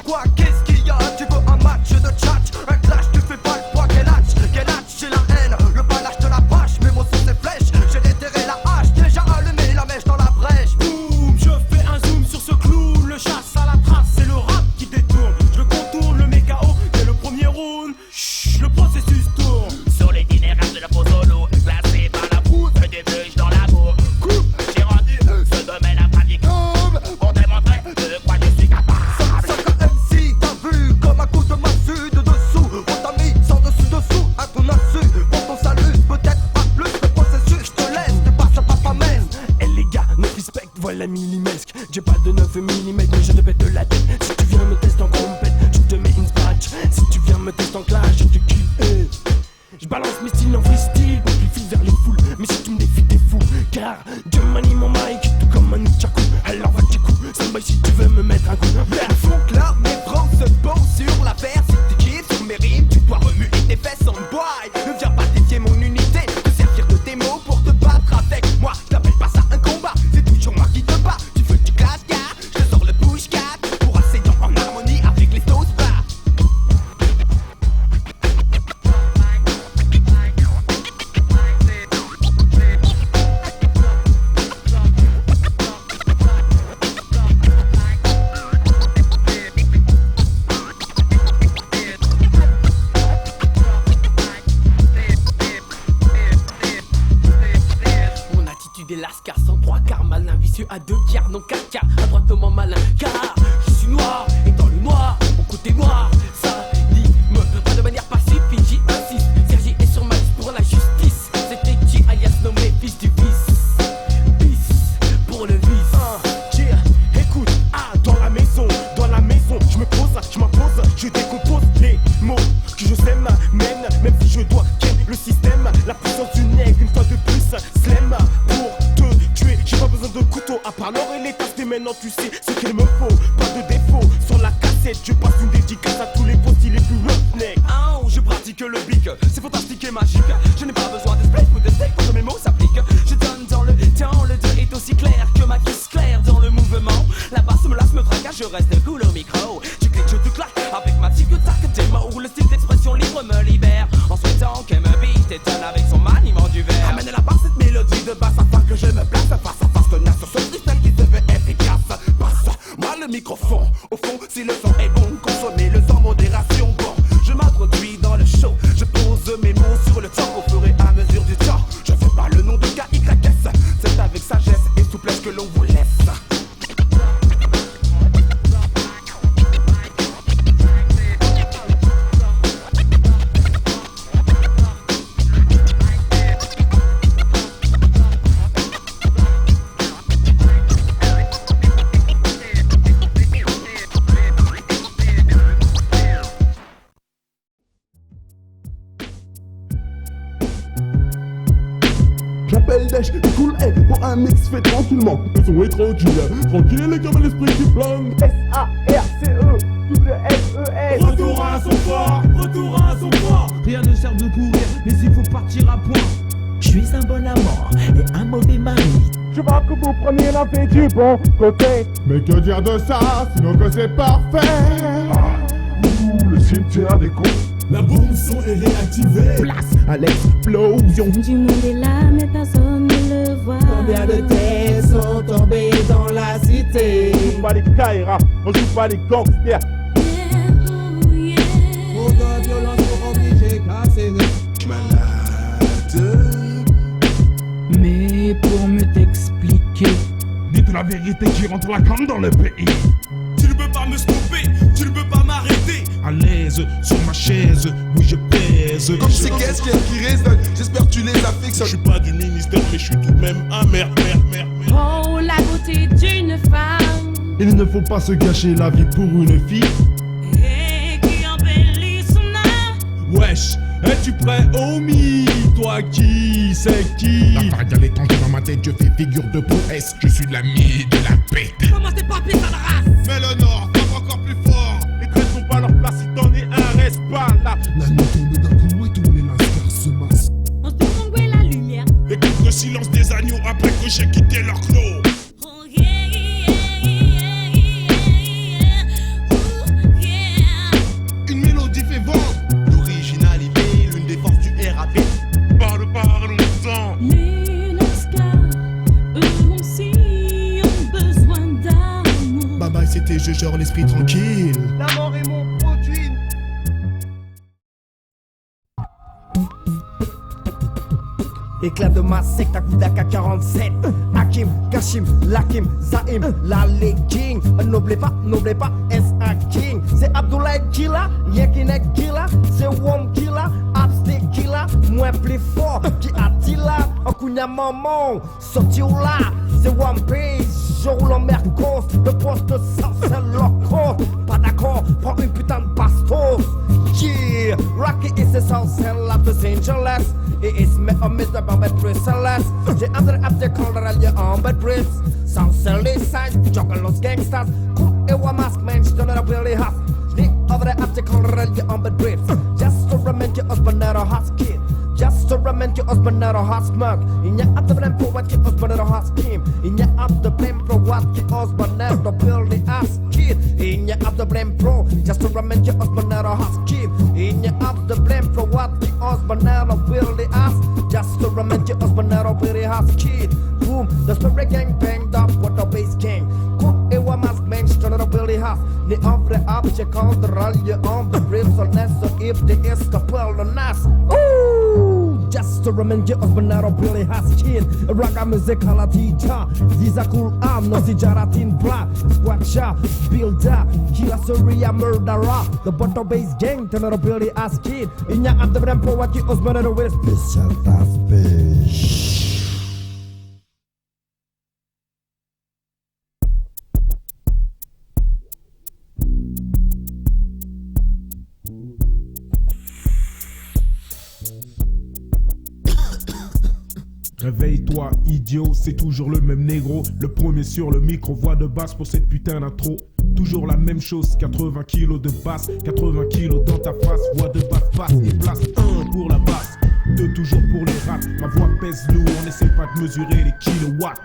Quoi, qu'est-ce qu'il y a? Tu veux un match de tchatch? Un clash, tu fais pas le poids, quel hatch, j'ai la haine, le panache de la vache, mes mots sont des flèches, j'ai déterré la hache, déjà allumé la mèche dans la brèche. Boum, je fais un zoom sur ce clou, le chasse à la trace, c'est le rap qui détourne, je contourne le mécao dès le premier round, chut, le processus tourne. Sur l'itinéraire de la pose solo, classé par la poutre des feuilles dans la boue. Coupe, j'ai rendu ce domaine à pratique pour démontrer de quoi je suis capable. MC, t'as vu comme un coup de massue de dessous, on t'a mis sans dessus à ton insu, pour ton salut, peut-être pas plus, le processus, je te laisse, tu passes à papa mène. Eh les gars, ne respect, voilà millimesque. J'ai pas de 9 mm, mais je te pète la tête. Si tu viens me tester en compète, je te mets une scratch. Si tu viens me tester en clash, je te kill. Je balance mes styles en freestyle, pour plus vite vers les foules. Mais si tu me défies, t'es fou. Car Dieu manie mon mic, tout comme un nunchaku. Alors va tes coups, somebody si tu veux me mettre un coup. Donc là, mes francs se posent sur la verre. Si tu kiffes sur mes rimes, tu dois remuer tes fesses en boy. Ne viens pas défier mon unité, te servir de démo pour te battre avec moi. Je t'appelle pas ça un combat, c'est toujours moi qui te bats. Tu veux du clash, gars, je te sors le push cat pour assaillant en harmonie avec les toasts bas. Mon attitude est lascar, sans trois quarts, malin, vicieux à deux tiers, non quatre quarts, à droite de mon malin, car je suis noir, et dans le noir, mon côté noir, ça lime, pas de manière passive, Fiji insiste, Sergi est sur ma liste pour la justice, c'était G alias nommé fils du vice, pour le vice. Écoute, dans la maison, je me pose, je m'impose, je décompose les mots que je sème, mène, même si je dois ken le système, la puissance du nègre, une fois de plus, slam, pour te tuer, j'ai pas besoin de couteau, à part l'or et les tasses, et maintenant tu sais ce qu'il me faut, pas de défaut, sur la cassette, je passe une dédicace à tous les postes, les plus roughnecks. Je pratique le bic, c'est fantastique et magique, je n'ai pas besoin de split ou de steak pour que mes mots s'appliquent, je donne dans le temps, le 2 est aussi clair que ma kiss claire dans le mouvement, la basse me lasse, me tracasse, je reste cool au micro, tu cliques, je te claque, avec ma tic-tac démo, le style d'expression libre me libère, en souhaitant qu'elle me beat étonne avec son maniement du verre. Amène la basse cette mélodie de basse afin que je me place face à face, tenace sur ce freestyle qui se veut efficace. Passe, moi le microphone, au fond si le son est bon, consommez le sans modération. Bon, je m'introduis dans le show, je pose mes mots sur le temps au fur et à mesure du temps. Je fais pas le nom de KYS, c'est avec sagesse et souplesse que l'on vous laisse. J'appelle Dash, cool, pour un mix fait tranquillement. Le son est tranquille, tranquille comme l'esprit qui plane. S-A-R-C-E, W-S-E S. Retour à son fort, retour à son fort. Rien ne sert de courir, mais il faut partir à point. Je suis un bon amant et un mauvais mari. Je vois que vous preniez la vie du bon côté. Mais que dire de ça, sinon que c'est parfait. Le cimetière des cons. La bombe son est réactivée. Place à l'explosion. Du monde est là, mais personne ne le voit. Combien de têtes sont tombées dans la cité? On joue pas les Kaira, on joue pas les gangsters. Pour de violence, pour obliger casser. Mais pour me t'expliquer, Dites la vérité qui rentre la cam dans le pays. Tu ne peux pas me stopper, tu ne peux pas m'arrêter. À l'aise sur ma chaise, oui je pèse. Comme ces caisses qui résonnent, j'espère que tu les affixes. Je suis pas du ministère, mais je suis tout de même un merde. Oh, la beauté d'une femme. Il ne faut pas se gâcher la vie pour une fille. Et qui embellit son âme. Wesh, es-tu prêt, homie? Toi qui, c'est qui? La fargale est tendue dans ma tête, je fais figure de prouesse. Je suis l'ami de la bête. Comment t'es pas pis, sale race? Mais le Nord, frappe encore plus fort. Les traits sont pas leur place, si t'en es un, reste pas là. La nuit tombe d'un coup et tous les lascars se massent. On se demande où est la lumière. Écoute le silence des agneaux après que j'ai quitté leur clos. Oh yeah, yeah, yeah. Une mélodie fait vendre. L'originalité, l'une des forces du RAP. Parlons-en. Les lascars, eux aussi ont besoin d'amour. Bye bye, c'était je genre l'esprit tranquille. La mort est mon produit. Éclat de ma secte à coup d'AK-47. Hakim, Kashim, Lakim, Zaim, la legging. N'oubliez pas, est un king. C'est Abdoulaye Killa, Yekinek Killa. C'est Wom Killa, Absté Killa. Moins plus fort, qui a dit là. En Kounia Maman, sorti ou là. C'est One Piece, je roule en mercos. Le poste de ça, c'est leur compte. Pas d'accord, prends une putain de bastos. Yeah, Rocky is a South Los Angeles. It is me a Mr. Bombet Celeste. J'ai André Abde Colorel, en bed briefs. South Celeste signs, juggle los gangsters. Cool, it was mask man, she don't know really hot. J'ai André Abde Colorel, en bed briefs. Just to remind you, Osbanero hot kid. Just to remind you, Osbanero hot smug. Il n'y a pas de blame pour what qui Osbanero hot scheme. Il n'y a pas de blame pour what qui Osbanero build ass kid. Il n'y a pas de blame pro. Just to remind you, Osbanero hot scheme. Il n'y a pas de blame pour what qui Osbanero build ass. Just to remind you, Osbanero build hot kid. Boom, the spirit gang banged up with the bass gang. Cool, it was mask man, straight up Billy Huff. Ni en vrai objet contre rallier en the ribs on nest. So if the is couple the nas. Ooh, just to remind you, Osbanero Billy Haskin. Raga music à la DJ. Ziza cool am, no si jaratin bra. Squatcha, builda, killa Surya murdera. The bottom bass gang, tenor Billy Haskin. Il n'y a pas de vrai pour what you Osbanero with. Spécial aspect. Réveille-toi, idiot, c'est toujours le même négro. Le premier sur le micro, voix de basse pour cette putain d'intro. Toujours la même chose, 80 kilos de basse, 80 kilos dans ta face. Voix de basse, passe et place, 1 pour la basse, 2 toujours pour les raps. Ma voix pèse lourd, on essaie pas de mesurer les kilowatts.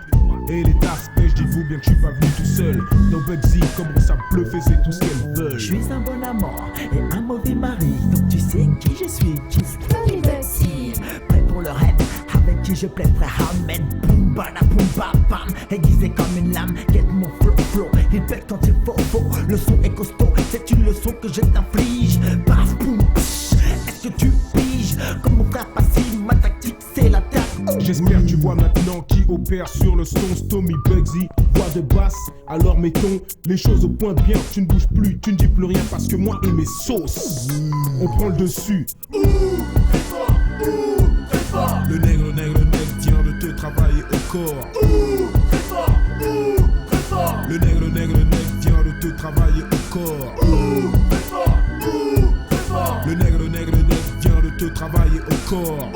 Et les tasses pêches, dites-vous bien que je suis pas venu tout seul. Dans Bugsy, commence à bluffer, c'est tout ce qu'elles veulent. Je suis un bon amant et un mauvais mari. Donc tu sais qui je suis, qui Tony Bugsy. Prêt pour le rêve, avec qui je plaiderai Ahmed. Boum, bada, boum, bam, bam. Aiguisé comme une lame, get mon flow. Il pète quand il faut. Le son est costaud, c'est une leçon que je t'inflige. Paf, boum, psh. Est-ce que tu piges? Comme mon frère Passy, ma tactique c'est l'attaque. J'espère que tu vois maintenant qui opère sur le son. Tommy Bugsy, voix de basse. Alors mettons les choses au point bien. Tu ne bouges plus, tu ne dis plus rien parce que moi et mes sauces, on prend le dessus. Le nègre vient de te travailler au corps. Le nègre vient de te travailler au corps. Le nègre vient de te travailler au corps.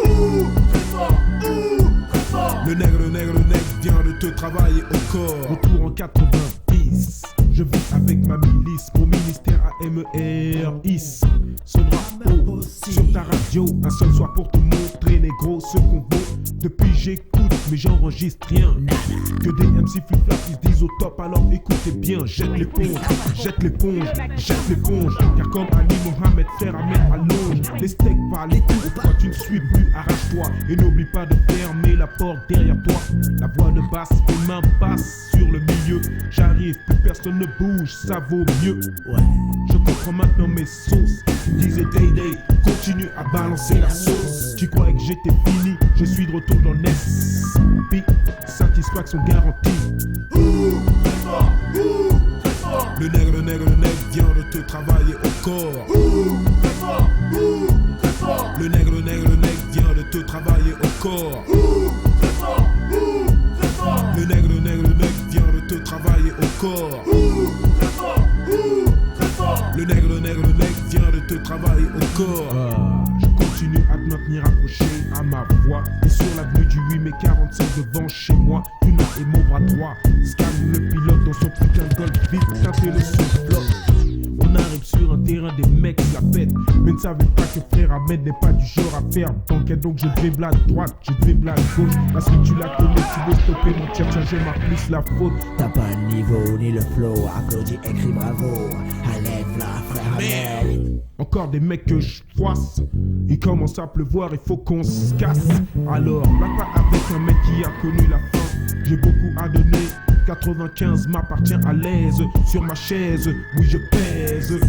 Le nègre vient de te travailler au corps. Retour en 90, je vis avec ma milice. Mon ministère AME lumière, hisse son drapeau sur ta radio. Un seul soir pour te montrer, négro, ce qu'on vaut. Depuis j'écoute, mais j'enregistre rien. Que des MC flip-flap qui se disent au top, alors écoutez bien. Jette l'éponge, jette l'éponge, jette l'éponge. Car comme Ali Mohamed, faire à mettre à longe. Les steaks par les coups, pourquoi tu ne suis plus, arrache-toi. Et n'oublie pas de fermer la porte derrière toi. La voix de basse, les mains passent sur le milieu. J'arrive, plus personne ne bouge, ça vaut mieux. Ouais, je comprends maintenant mes sauces. Disait Day, continue à balancer la sauce. Tu croyais que j'étais fini, je suis de retour dans l'esprit. Satisfaction garantie. Le nègre vient de te travailler au corps. Le nègre vient de te travailler au corps. Le nègre vient de te travailler au corps. Le nègre vient de te travailler au corps. Je continue à te maintenir accroché à ma voix. Et sur l'avenue du 8 mai 45 devant chez moi, une main et mon bras droit scanne le pilote dans son putain de golf vite, teinté le souffle. On arrive sur un terrain, des mecs la pètent, mais ne savaient pas que frère Ahmed n'est pas du genre à faire banquette. Donc je dribble à droite, je dribble à gauche. La suite tu la connais, tu veux stopper mon tir, tiens je marque plus la faute. T'as pas le niveau ni le flow, applaudis, écris bravo. Allève la frère Ahmed. Encore des mecs que je froisse. Il commence à pleuvoir, il faut qu'on se casse. Alors, va pas avec un mec qui a connu la fin. J'ai beaucoup à donner. 95 m'appartient à l'aise. Sur ma chaise, oui je pèse.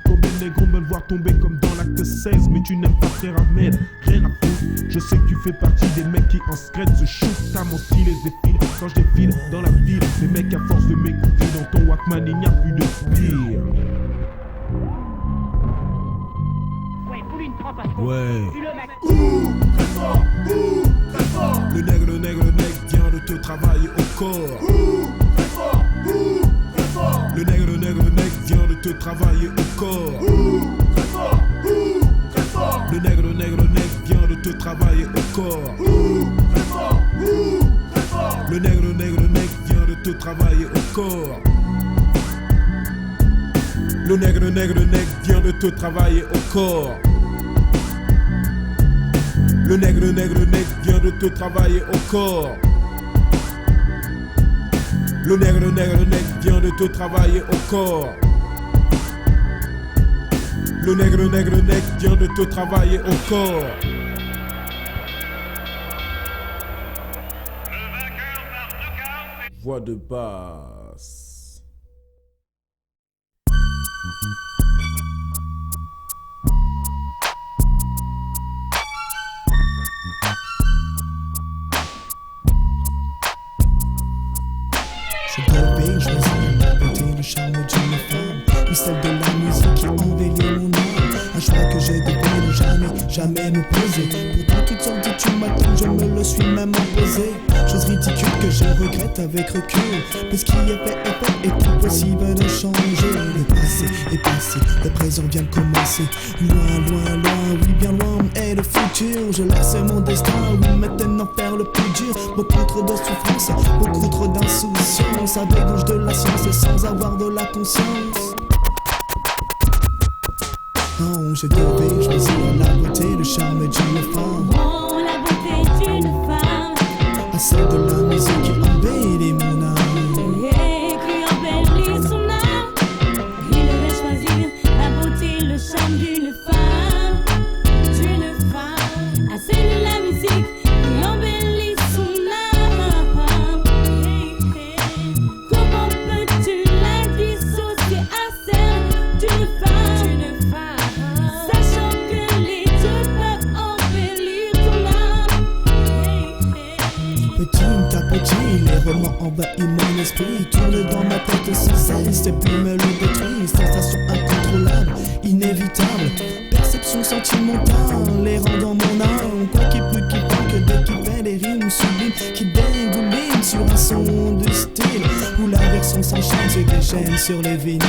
Combien de négros veulent voir tomber comme dans l'acte 16. Mais tu n'aimes pas frère Ahmed, rien à foutre. Je sais que tu fais partie des mecs qui en secret se shootent à mon style et se défilent. Quand je défile dans la ville, les mecs à force de m'écouter dans ton Walkman il n'y a plus de pire. Ouais. Le nègre vient de te travailler au corps. Le nègre vient de te travailler au corps. Le nègre vient de te travailler au corps. Le nègre vient de te travailler au corps. Le nègre vient de te travailler au corps. Le nègre vient de te travailler au corps. Le nègre vient de te travailler au corps. Le nègre vient de te travailler au corps. Voix de basse. Je rêvais, je résonne la beauté, le charme d'une femme, ou celle de la musique qui embellit mon âme. Un choix que j'ai devais ne jamais me poser. Pourtant toutes sortes d'études m'attendent, je me le suis même imposé. Chose ridicule que je regrette avec recul, parce qu'il y avait et tout possible de changer. Le passé est passé, le présent vient de commencer. Loin, oui bien loin est le futur. Je laisse mon destin, oui maintenant faire le plus dur. Beaucoup trop de souffrance, beaucoup trop d'insouciance. Avec gauche de la science et sans avoir de la conscience. Oh, je devais choisir la beauté, le charme d'une femme. Oh, la beauté d'une femme. À celle de la musique qui embellit mon âme. Et qui embellit son âme. Il devait choisir la beauté, le charme d'une femme. D'une femme. À celle de la musique qui embellit son âme. Comment peux-tu la dissocier à celle d'une femme? D'une femme. Sachant que les deux peuvent embellir ton âme. Petit à petit, les romans envahissent mon esprit. Tourne dans ma tête sans cesse, tes plumes le détruisent. Sensation incontrôlable, inévitable. Perception sentimentale, les rendant mon âme. Quoi qu'il plus qu'il parle que dès qu'il fait des rimes sublimes qui dégoulinent sur un son de style. Où la version s'enchaîne, se déchaîne sur les vinyles.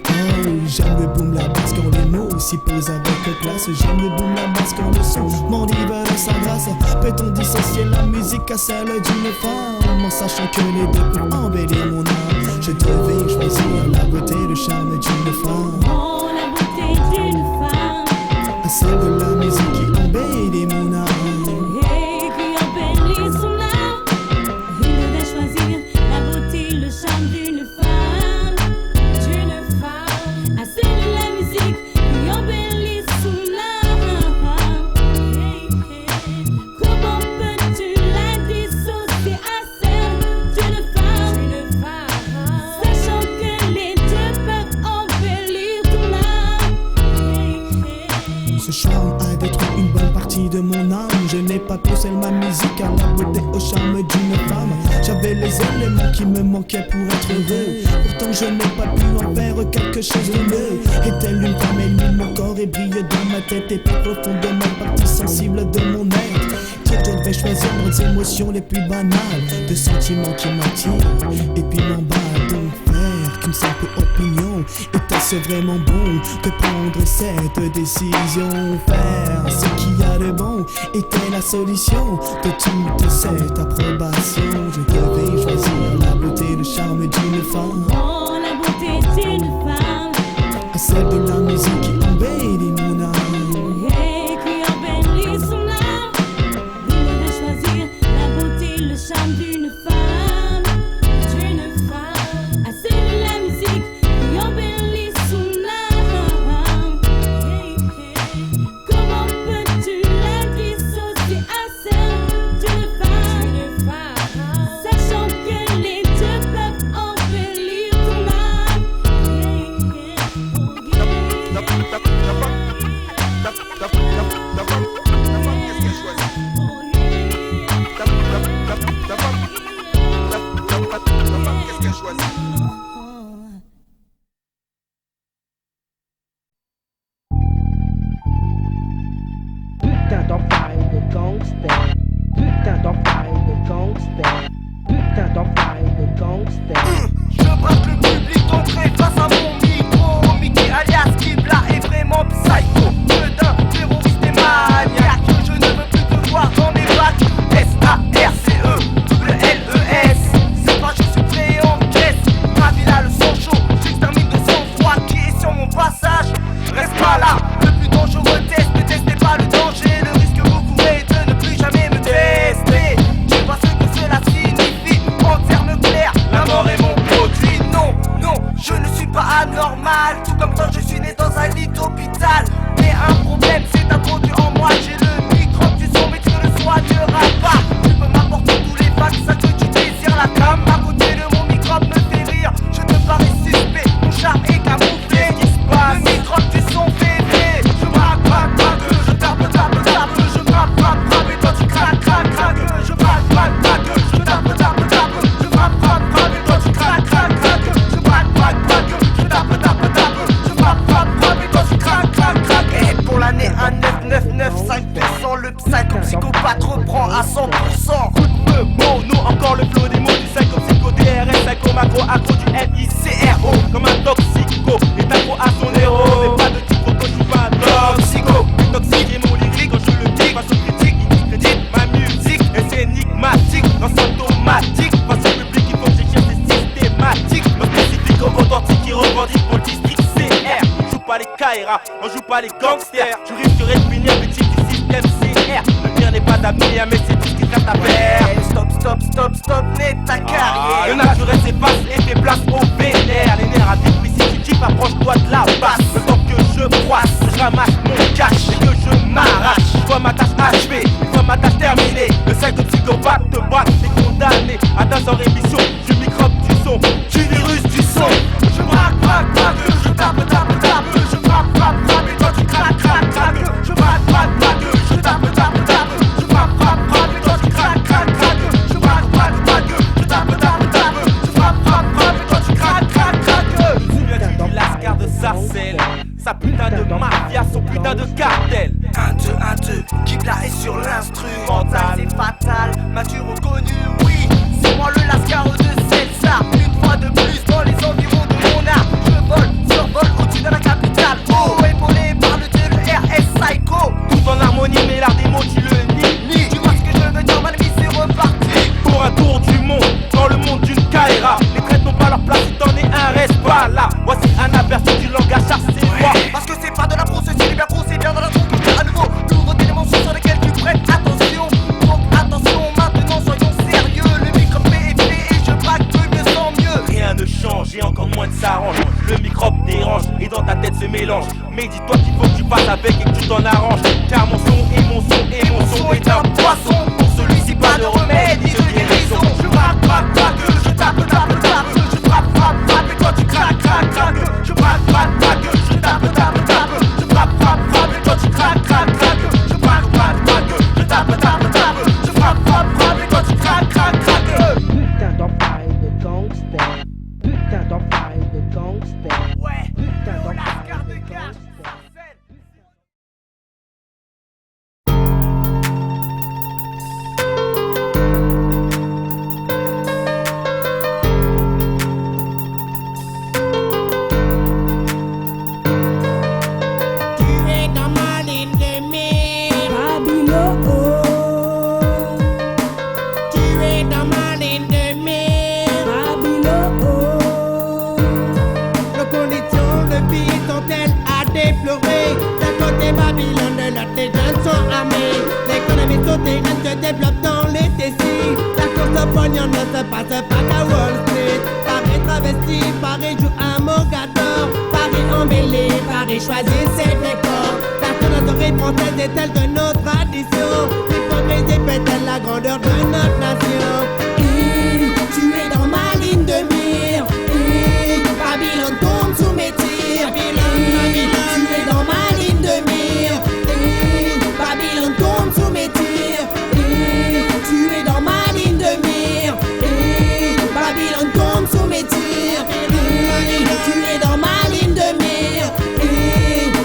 Oh, j'aime le boom, la basse quand les mots suppose avec classe. J'aime le boom, la basse quand le son m'enlève sa grâce. Peut-on dissocier la musique à celle d'une femme, en sachant que les deux peuvent embellir mon âme? Je devais choisir la beauté, le charme d'une femme. Oh, la beauté d'une femme. À celle de la musique qui embellit mon âme. Et qui embellit son âme. Il devait choisir la beauté, le charme d'une femme. D'une femme. À celle de la musique qui embellit son âme. Comment peux-tu la dissocier à celle d'une femme? Sachant que les deux peuvent embellir ton âme. Ce charme a détruit une bonne partie de mon âme. Je n'ai pas poussé ma musique à la beauté, au charme d'une femme. J'avais les éléments qui me manquaient pour être heureux. Pourtant je n'ai pas pu en faire quelque chose de mieux. Est-elle une femme? Elle mime mon corps et brille dans ma tête. Et plus profondément partie sensible de mon être. Je devais choisir mes émotions les plus banales, de sentiments qui m'attirent et puis m'emballent. Donc faire qu'une simple opinion, était-ce vraiment bon de prendre cette décision? Faire ce qu'il y a de bon était la solution de toute cette approbation. Je devais choisir la beauté, le charme d'une femme. Oh, la beauté d'une femme. À celle de la musique qui embellit mon âme. Et qui embellit son âme. Il devait choisir la beauté, le charme d'une femme. D'une femme. À celle de la musique qui embellit son âme. Comment peux-tu la dissocier à celle d'une femme? Sachant que les deux peuvent embellir ton âme. Putain d'enfoiré de gangster. Putain d'enfoiré de gangster. Putain d'enfoiré de gangster. Je braque le public d'entrée face à mon micro. Mickey alias Kibla est vraiment psycho. Que d'un terroriste et maniaque. Je ne veux plus te voir dans mes bacs. S-A-R-C-E, W-L-E-S. C'est pas je suis prêt en caisse. Ma ville a le sang chaud. J'extermine de sang-froid qui est sur mon passage. Reste pas là, le plus dangereux test. Ne testez pas le danger, le risque que vous courez de ne plus jamais me tester. Tu vois ce que cela signifie en termes clairs. La mort est mon produit. Non, non, je ne suis pas anormal. Tout comme toi je suis né dans un lit d'hôpital. Mais un problème c'est introduit en moi. J'ai le microbe du son mais tu ne le soigneras pas. Tu peux m'apporter tous les vaccins que tu désires. La cam à côté de mon microbe me fait rire. Je te parais suspect, mon charme est camouflé. Qu'est-ce qui se passe? Le microbe du son fait rire. Je braque, braque, braque, je tape, tape, tape. Je frappe, frappe, frappe et toi tu craques, craques, craques. Je braque, braque, braque, je tape, tape, tape. Je frappe, frappe, frappe et toi tu craques, craques, craques. Je braque, braque, braque, je tape, tape, tape. Je frappe, frappe, frappe et toi tu craques, craques, craques. Et pour l'année 1,999,5%, le psychopathe reprend à 100%. Coup de feu, mono, encore le flow des mots du psycho DRS, psycho macro, accro du MICRO. Comme un toxico, est accro à son héros. Mais pas de type quand je suis pas un toxico. Toxique et mon lyrique quand je le dis. Face aux critiques, ils discréditent ma musique. Et c'est énigmatique, dans symptomatique. Face au public, il faut que j'écrive des systématiques. Nos spécifiques comme authentique qui revendiquent pour le district CR. On joue pas les KRA, on joue pas les gangsters. Je risquerais de finir victime du système CR. Le mien n'est pas d'avenir, mais c'est tout ce qui traite ta paire. Stop, stop, stop, stop, net ta carrière. Le naturel s'efface et fait place au vénère. Les nerfs à détruire, si tu kiffes, approche-toi de la basse. Le temps que je froisse, je ramasse mon cash et que je m'arrache. Une fois ma tâche achevée, une fois ma tâche terminée. Le psychopathe te braque, t'es condamné à ta sans rémission. Du microbe du son, du virus du son. Je braque, braque, braque, je tape, tape, tape. Je frappe, frappe, frappe et toi tu craques, craques, craques. Je braque, braque, braque, je tape, tape, tape. Je frappe, frappe, frappe et toi tu craques, craques, craques. Je braque, braque, braque, je tape, tape, tape. Je frappe, frappe, frappe et toi tu craques, craques, craques. Je suis du lascar de Sarcelles. Sa putain de mafia, son putain de cartel. 1, 2, 1, 2, Kibla est sur l'instrumental. C'est fatal, m'as-tu reconnu? Oui, c'est moi le lascar de Celsar. Une fois de plus dans les environs de mon art. Je vole, survole au-dessus de la capitale. Oh, épaulé par le dérange et dans ta tête se mélange. Mais dis-toi qu'il faut que tu passes avec et que tu t'en arranges. Car mon son est mon son et mon son est un poisson. Pour celui-ci pas de remède ni de guérison. Je frappe, frappe, frappe, je tape, tape, tape. Je frappe, frappe, frappe et toi tu craques, craques, craques. Je frappe, frappe, frappe, je tape, tape, tape. Je frappe, frappe, frappe et toi tu craques, craques, craques. Je frappe, frappe, frappe, je tape, tape, tape. Je frappe, frappe, frappe et toi tu craques, craques, craques. Putain d'enfoiré de gangster. Putain d'enfoiré de gangster. Ouais, putain oh, la d'enfoiré carte de de gaz. gangster. Tu es dans ma ligne de mire. Babylone. Tu es dans ma ligne de mire. Babylone. Nos conditions de vie sont-elles à déplorer? D'un côté Babylone, de l'autre les jeunes sont armés. L'économie souterraine se développe dans les décis. La course au pognon ne se passe pas qu'à Wall Street. Paris travesti, Paris joue à Mogador. Paris embellé, Paris choisit ses décors. La sonnerie française est-elle de nos traditions? L'hypocrisie fait-elle la grandeur de notre nation? Tu es dans ma ligne de mire. Babylone tombe sous mes tirs. Tu es dans ma ligne de mire. Babylone tombe sous mes tirs. Tu es dans ma ligne de mire. Babylone tombe sous mes tirs. Tu es dans ma ligne de mire.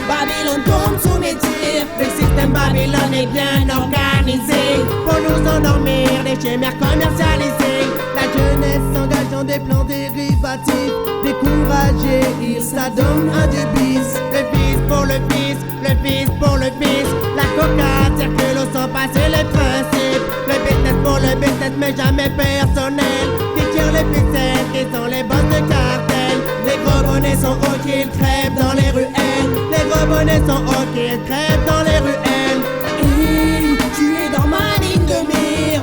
Babylone tombe sous mes tirs. Le système Babylone est bien organisé pour nous endormir, les chimères commercialisées. La jeunesse s'engage dans des plans dérivatifs. Découragés, ils s'adonnent à du bis. Le fils pour le fils, le fils pour le fils. La coca circule sans passer les principes. Le business pour le business mais jamais personnel. Qui tirent les ficelles, qui sont les boss de cartel. Les gros bonnets sont hauts qu'ils crèvent dans les ruelles. Les gros bonnets sont hauts qu'ils crèvent dans les ruelles. Tu es dans ma ligne de mire.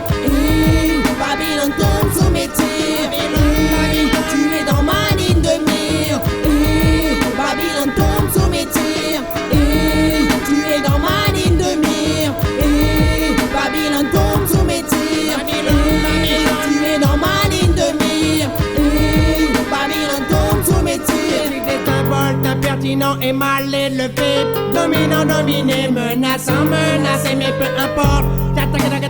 Babylone tombe sous mes tirs. Tu es dans ma ligne de mire. Babylone tombe sous mes tirs. Tu es dans ma ligne de mire. Babylone tombe sous mes tirs. Tu es dans ma ligne de mire. Babylone tombe sous mes tirs. Des symboles impertinents et mal élevés. Dominant, dominé, menaçant, menacé, mais peu importe.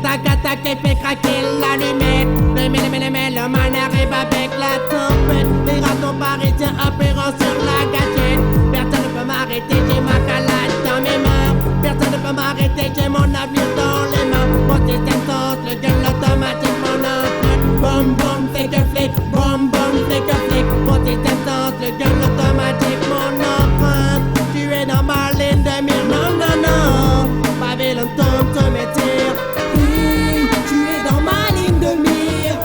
Attaque et fait craquer l'allumette. Le man arrive avec la tempête. Les ratons parisiens opérant sur la gâchette. Personne ne peut m'arrêter, j'ai ma calade dans mes mains. Personne ne peut m'arrêter, j'ai mon avenir dans les mains. Mon système saute, le gun automatique, mon empreinte. Bom bom, fait que flic, bom bom, fait que flic. Mon système saute, le gun automatique, mon empreinte. Tu es dans ma ligne de mire, non, non, non. Babylone tombe sur mes tirs. Tu es dans ma ligne de mire.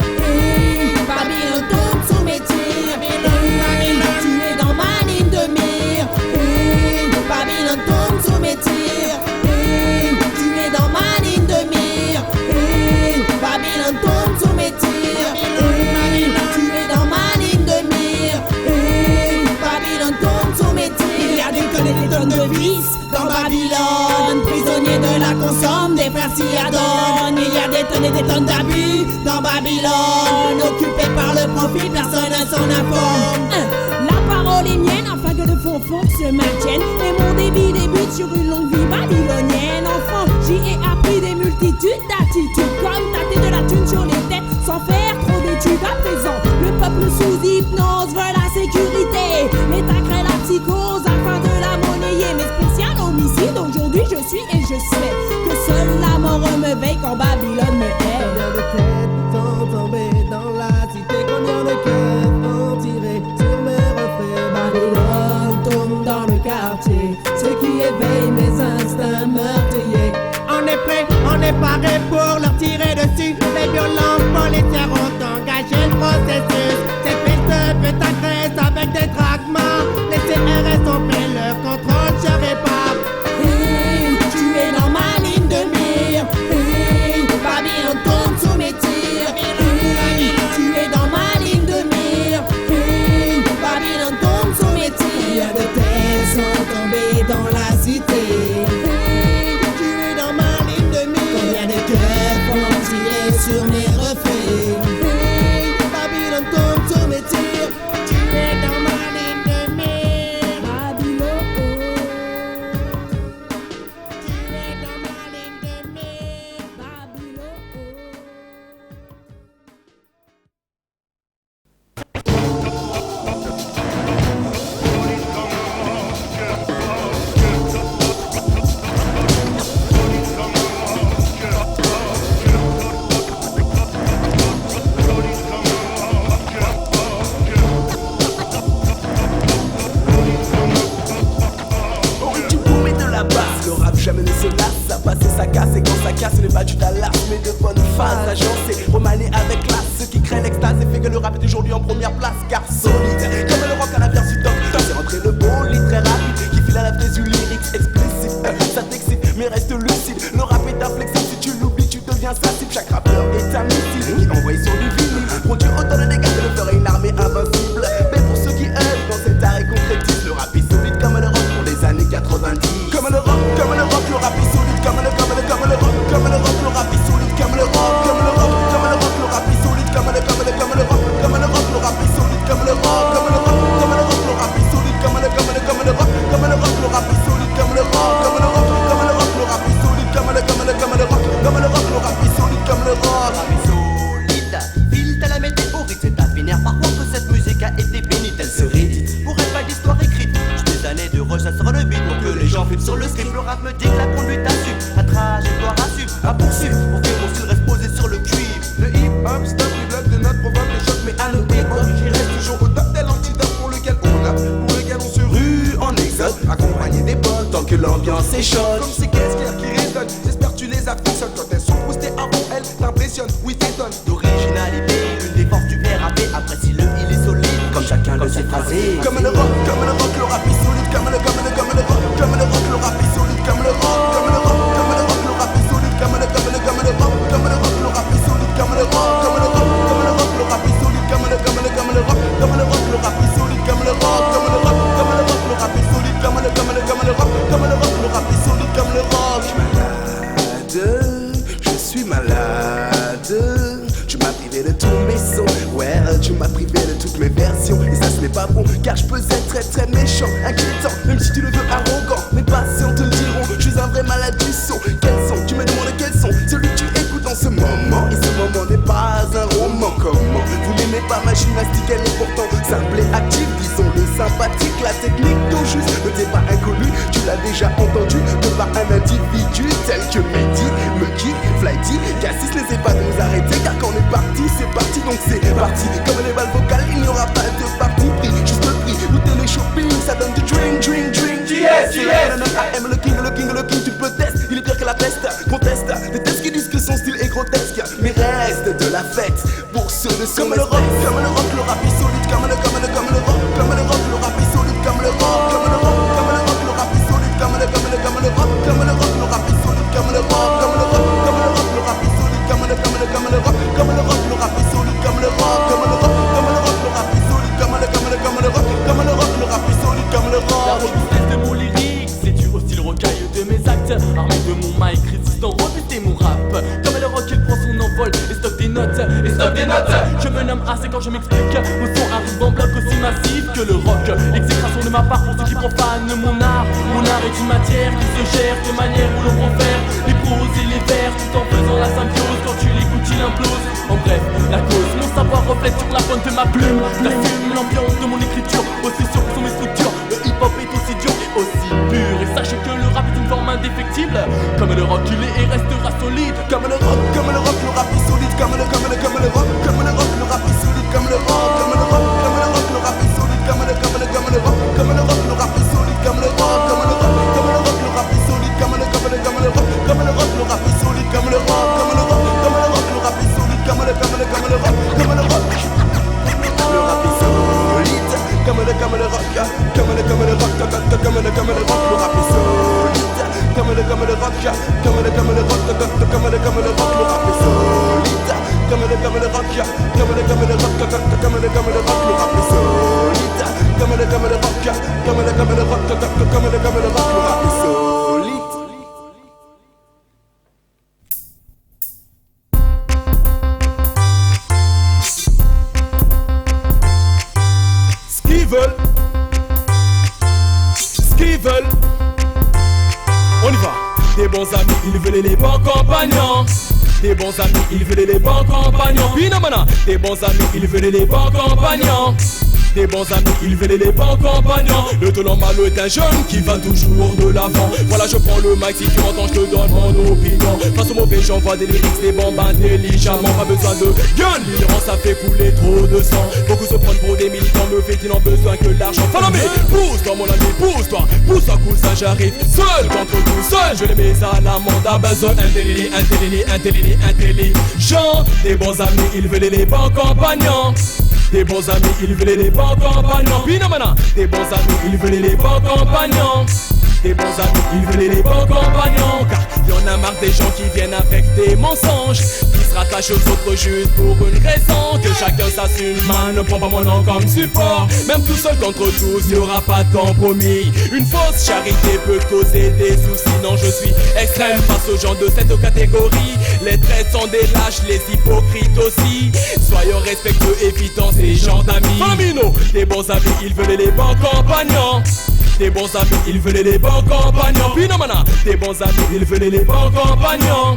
Babylone tombe sous mes tirs. Tu es dans ma ligne de mire. Babylone tombe sous mes tirs. Tu es dans ma ligne de mire. Babylone tombe sous mes tirs. Tu es dans ma ligne de mire. Babylone tombe sous mes tirs. Il y a des tonnes et des tonnes de vices dans Babylone. Prisonniers de la consomme des frères Siadon. Il y a des tonnes et des tonnes d'abus dans Babylone. Occupés par le profit, personne ne s'en informe. La parole est mienne afin que le fond se maintienne. Et mon débit débute sur une longue vie babylonienne. Enfant, j'y ai appris des multitudes d'attitudes. Comme tâter de la thune sur les têtes sans faire trop d'études. À présent, le peuple sous hypnose veut la sécurité. L'État crée la psychose afin de la monnayer. Mais spécial homicide, aujourd'hui je suis et je sais que seule la mort me veille quand Babylone me hait. Combien de têtes sont tombées dans la cité? Combien de cœurs ont tiré sur mes reflets? Babylone tombe dans le quartier, ce qui éveille mes instincts meurtriers. On est prêt, on est paré pour leur tirer dessus. Les violences policières ont engagé le processus. Ces fils de pute agressent avec des tractements. Les CRS ont pris le contrôle sur les papes. Tu es dans ma ligne de mire. ça casse et quand ça casse, ce n'est pas du talas mais de bonnes phases agencées, remaniées avec classe. Ce qui crée l'extase et fait que le rap est aujourd'hui en première place, car solide comme le rock à la version top. C'est rentré le bolide très rapide qui file à la fraise du lyrics explicite. Ça t'excite mais reste lucide. Le rap est inflexible, si tu l'oublies tu deviens sensible. Chaque rappeur est un missile qui envoie sur du vinyle, produit autant de dégâts que le ferait une armée invincible. Mais pour ceux qui œuvrent dans cet art et concrétise, le rap est solide comme le rock pour les années 90. Comme le rock, le rap est solide comme le rock, le rap est solide comme le rock, le rap est solide comme le rock, le rap est solide comme le rock, le rap est solide comme le rock, le rap est solide comme le rock, le rap est solide comme le rock. Solide, file à la météorite, c'est à finir. Parfois que cette musique a été bénie, elle se rédite. Pour elle, pas d'histoire écrite. J'ai des années de rush, ça sera le beat pour que les gens filment sur le script. Le rap me dit que la conduite assume, la trajectoire assume, à poursuivre pour que mon style reste posé sur le cuivre. Le hip-hop stop les blocs de notes provoque les chocs, mais à nos hip-hop qui reste toujours au top tel antidote pour lequel on se rue en exode, accompagné des potes tant que l'ambiance est chaude. Comme ces caisses qui résonnent, j'espère que tu les affectionnes. Quand elles sont boostées avant elles, t'impressionnes, oui t'étonnes. D'originalité, une des forces du RAP, apprécie-le, il est solide, comme chacun le sait phraser. Comme le rock, le rap est solide, comme le rock, le rap est solide, comme le rock, le rap est solide, comme le rock, le rap est solide, comme le rock, le rap est solide, comme le rock, le rap est solide, comme le rock, le rap est solide, comme le rock, Je suis malade, tu m'as privé de tous mes sons, ouais, tu m'as privé de toutes mes versions. Et ça ce n'est pas bon, car je peux être très très méchant, inquiétant, même si tu le veux arrogant. Mes patients te le diront, je suis un vrai malade du son. Quels sont, tu me demandes quels sont, celui que tu écoutes en ce moment. Et ce moment n'est pas un roman. Comment vous n'aimez pas ma gymnastique, elle est pourtant simple et active. Disons-le sympathique, la technique tout juste ne t'est pas inconnue. Tu l'as déjà entendu de par un individu tel que Mehdi, Muki, Flighty, Cassis. N'essaie pas de nous arrêter, car quand on est parti, c'est parti, donc c'est parti. Comme les balles vocales, il n'y aura pas de parti pris, juste le prix. Nous le shopping, ça donne du drink. Yes, AM, le king, tu peux tester. Il est pire que la peste, conteste. Des tests qui disent que son style est grotesque, mais reste de la fête pour ceux de son comme le rock, le rap est solide, comme le rock, le rap est solide, comme le rock, le rap est solide, comme le rock, le rap est solide, comme le rock, le rap est solide, comme le rock, le rap est solide, comme le rock, le rap est solide, comme le rock, le rap est solide, comme le rock. La robustesse de mon lyrique, c'est dû au style rocailleux de mes actes. Armé de mon mic, résistant, robuster mon rap. Comme le rock, il prend son envol et stocke des notes, Je me nomme assez quand je m'explique. Mon son arrive en bloc aussi massif que le rock. L'exécration de ma part pour ceux qui profanent mon art. Mon art est une matière qui se gère de manière où l'on profère les proses et les vers, tout en faisant la symbiose. Quand tu l'écoutes, il implose. En bref, la cause, mon savoir reflète sur la pointe de ma plume. J'assume l'ambiance de mon écriture, aussi sûr que sont mes structures. Le hip-hop est aussi dur et aussi pur. Et sache que le rap est une forme indéfectible. Comme le rock, il est et restera solide. Comme le rock, le rap est solide, comme le rock, le rap est solide, comme le rock, le rap est solide, comme le rock, le rap est solide, comme le rock, le rap est solide, comme le rock, le rap est solide, comme le rock, le rap est solide, comme le rock, le rap est solide, comme le rock, comme le rock, le rap est solide, comme le rock, le rap est solide, comme le rock, le rap est solide, comme le rock, le rap est solide. Skivel, on y va. Des bons amis, ils veulent les bons compagnons. Des bons amis, ils veulent les bons compagnons. Pinamana, des bons amis, ils veulent les bons compagnons. des bons amis, ils veulent les bons compagnons. Le tenant Malo est un jeune qui va toujours de l'avant. Voilà, je prends le mic, si tu m'entends, je te donne mon opinion. Face aux mauvais, j'envoie des lyrics, des bombes intelligemment. Pas besoan de gueule, l'ignorance ça fait couler trop de sang. Beaucoup se prennent pour des militants, me fait-ils n'ont besoin que l'argent. Follow me, pousse-toi mon ami, pousse-toi, pousse-toi cousin, j'arrive seul contre tout seul. Je les mets à l'amende à besoin intelligent. Des bons amis, ils veulent les bons compagnons. Des bons amis, ils veulent les bons compagnons. Pinamana, des bons amis, ils veulent les bons compagnons. Des bons amis, ils veulent les bons compagnons. Car y'en a marre des gens qui viennent avec des mensonges, qui se rattachent aux autres juste pour une raison. Que chacun s'assume, man, ne prends pas mon nom comme support. Même tout seul contre tous, y'aura pas de compromis. Une fausse charité peut causer des soucis. Non, je suis extrême face aux gens de cette catégorie. Les traîtres sont des lâches, les hypocrites aussi. Soyons respectueux, évitons ces gens d'amis. Famino, des bons amis, ils veulent les bons compagnons. Des bons amis, ils veulent les bons compagnons. Pinamana, des bons amis, ils veulent les bons compagnons.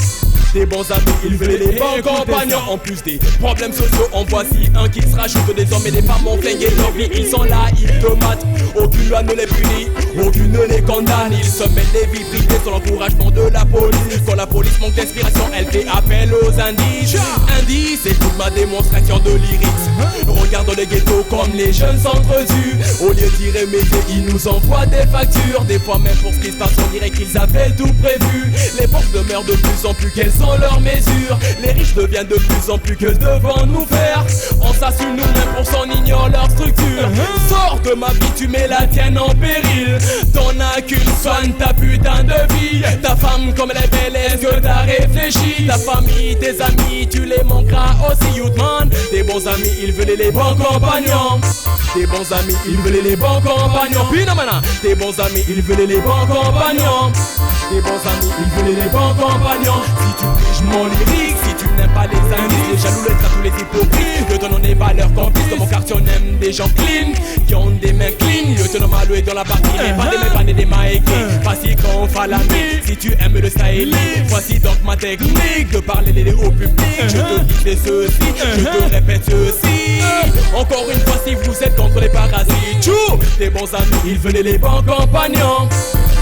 Des bons amis, ils veulent les bons compagnons. En plus des problèmes sociaux, en voici un qui se rajoute. Des hommes et des femmes ont flingué leur vie. Ils sont là, ils te matent. Aucune loi ne les punit, aucune ne les condamne. Ils se mettent des vies privées sur l'encouragement de la police. Quand la police manque d'inspiration, elle fait appel aux indices. Indice, écoute ma démonstration de lyrics. Regarde les ghettos comme les jeunes s'entretuent. Au lieu d'y remédier, ils nous envoient des factures. Des fois même pour ce qui se passe, on dirait qu'ils avaient tout prévu. Les pauvres demeurent de plus en plus, quelles sont leurs mesures? Les riches deviennent de plus en plus, que devant nous faire? On s'assume nous-mêmes pour s'en ignore leur structure. Sors de ma vie, tu mets la tienne en péril. T'en as qu'une, soigne ta putain de vie. Ta femme comme elle est belle, est-ce que t'as réfléchi? Ta famille, tes amis, tu les manqueras aussi, youth man. Des bons amis, ils veulent les bons compagnons. Des bons amis, ils veulent les bons compagnons. Pinamana, des bons amis, ils veulent les bons compagnons. Des bons amis, ils veulent les bons compagnons. Si tu piges mon lyrique, si tu n'aimes pas les indices, les jaloux, les traits, tous les hypocrites, le tenant des valeurs complices. Dans mon quartier on aime des gens clean, qui ont des mains clean. Le tenant Malo est dans la partie, mais pas des mains panées, des mains écrites. Facile quand on fait la nuit, si tu aimes le style. Voici donc ma technique de parler au public. Je te dis ceci, je te répète ceci. Encore une fois, si vous êtes contre les parasites, des bons amis, ils veulent les bons compagnons.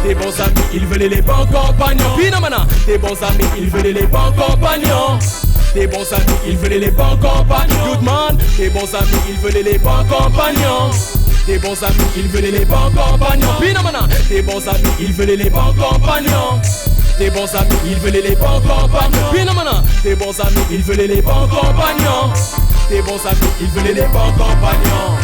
Des bons amis, ils veulent les bons compagnons. Pinamana, des bons amis, ils veulent les bons compagnons. Des bons amis, ils veulent les bons compagnons. Good man, des bons amis, ils veulent les bons compagnons. Des bons amis, ils veulent les bons compagnons. Pinamana, des bons amis, ils veulent les bons compagnons. Des bons amis, ils veulent les bons compagnons. Pinamana, des bons amis, ils veulent les bons compagnons. Des bons amis, ils veulent les bons compagnons.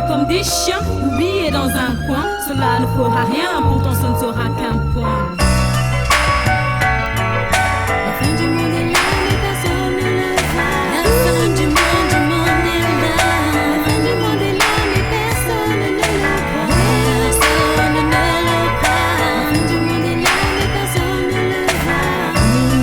Comme des chiens, oubliés dans un coin. Cela ne fera rien, pourtant ce ne sera qu'un point. La fin du monde est là, mais personne ne le voit. La fin du monde est là. La fin du monde est là, mais personne ne le croit. Personne ne le croit. La fin du monde est là, mais personne ne le voit.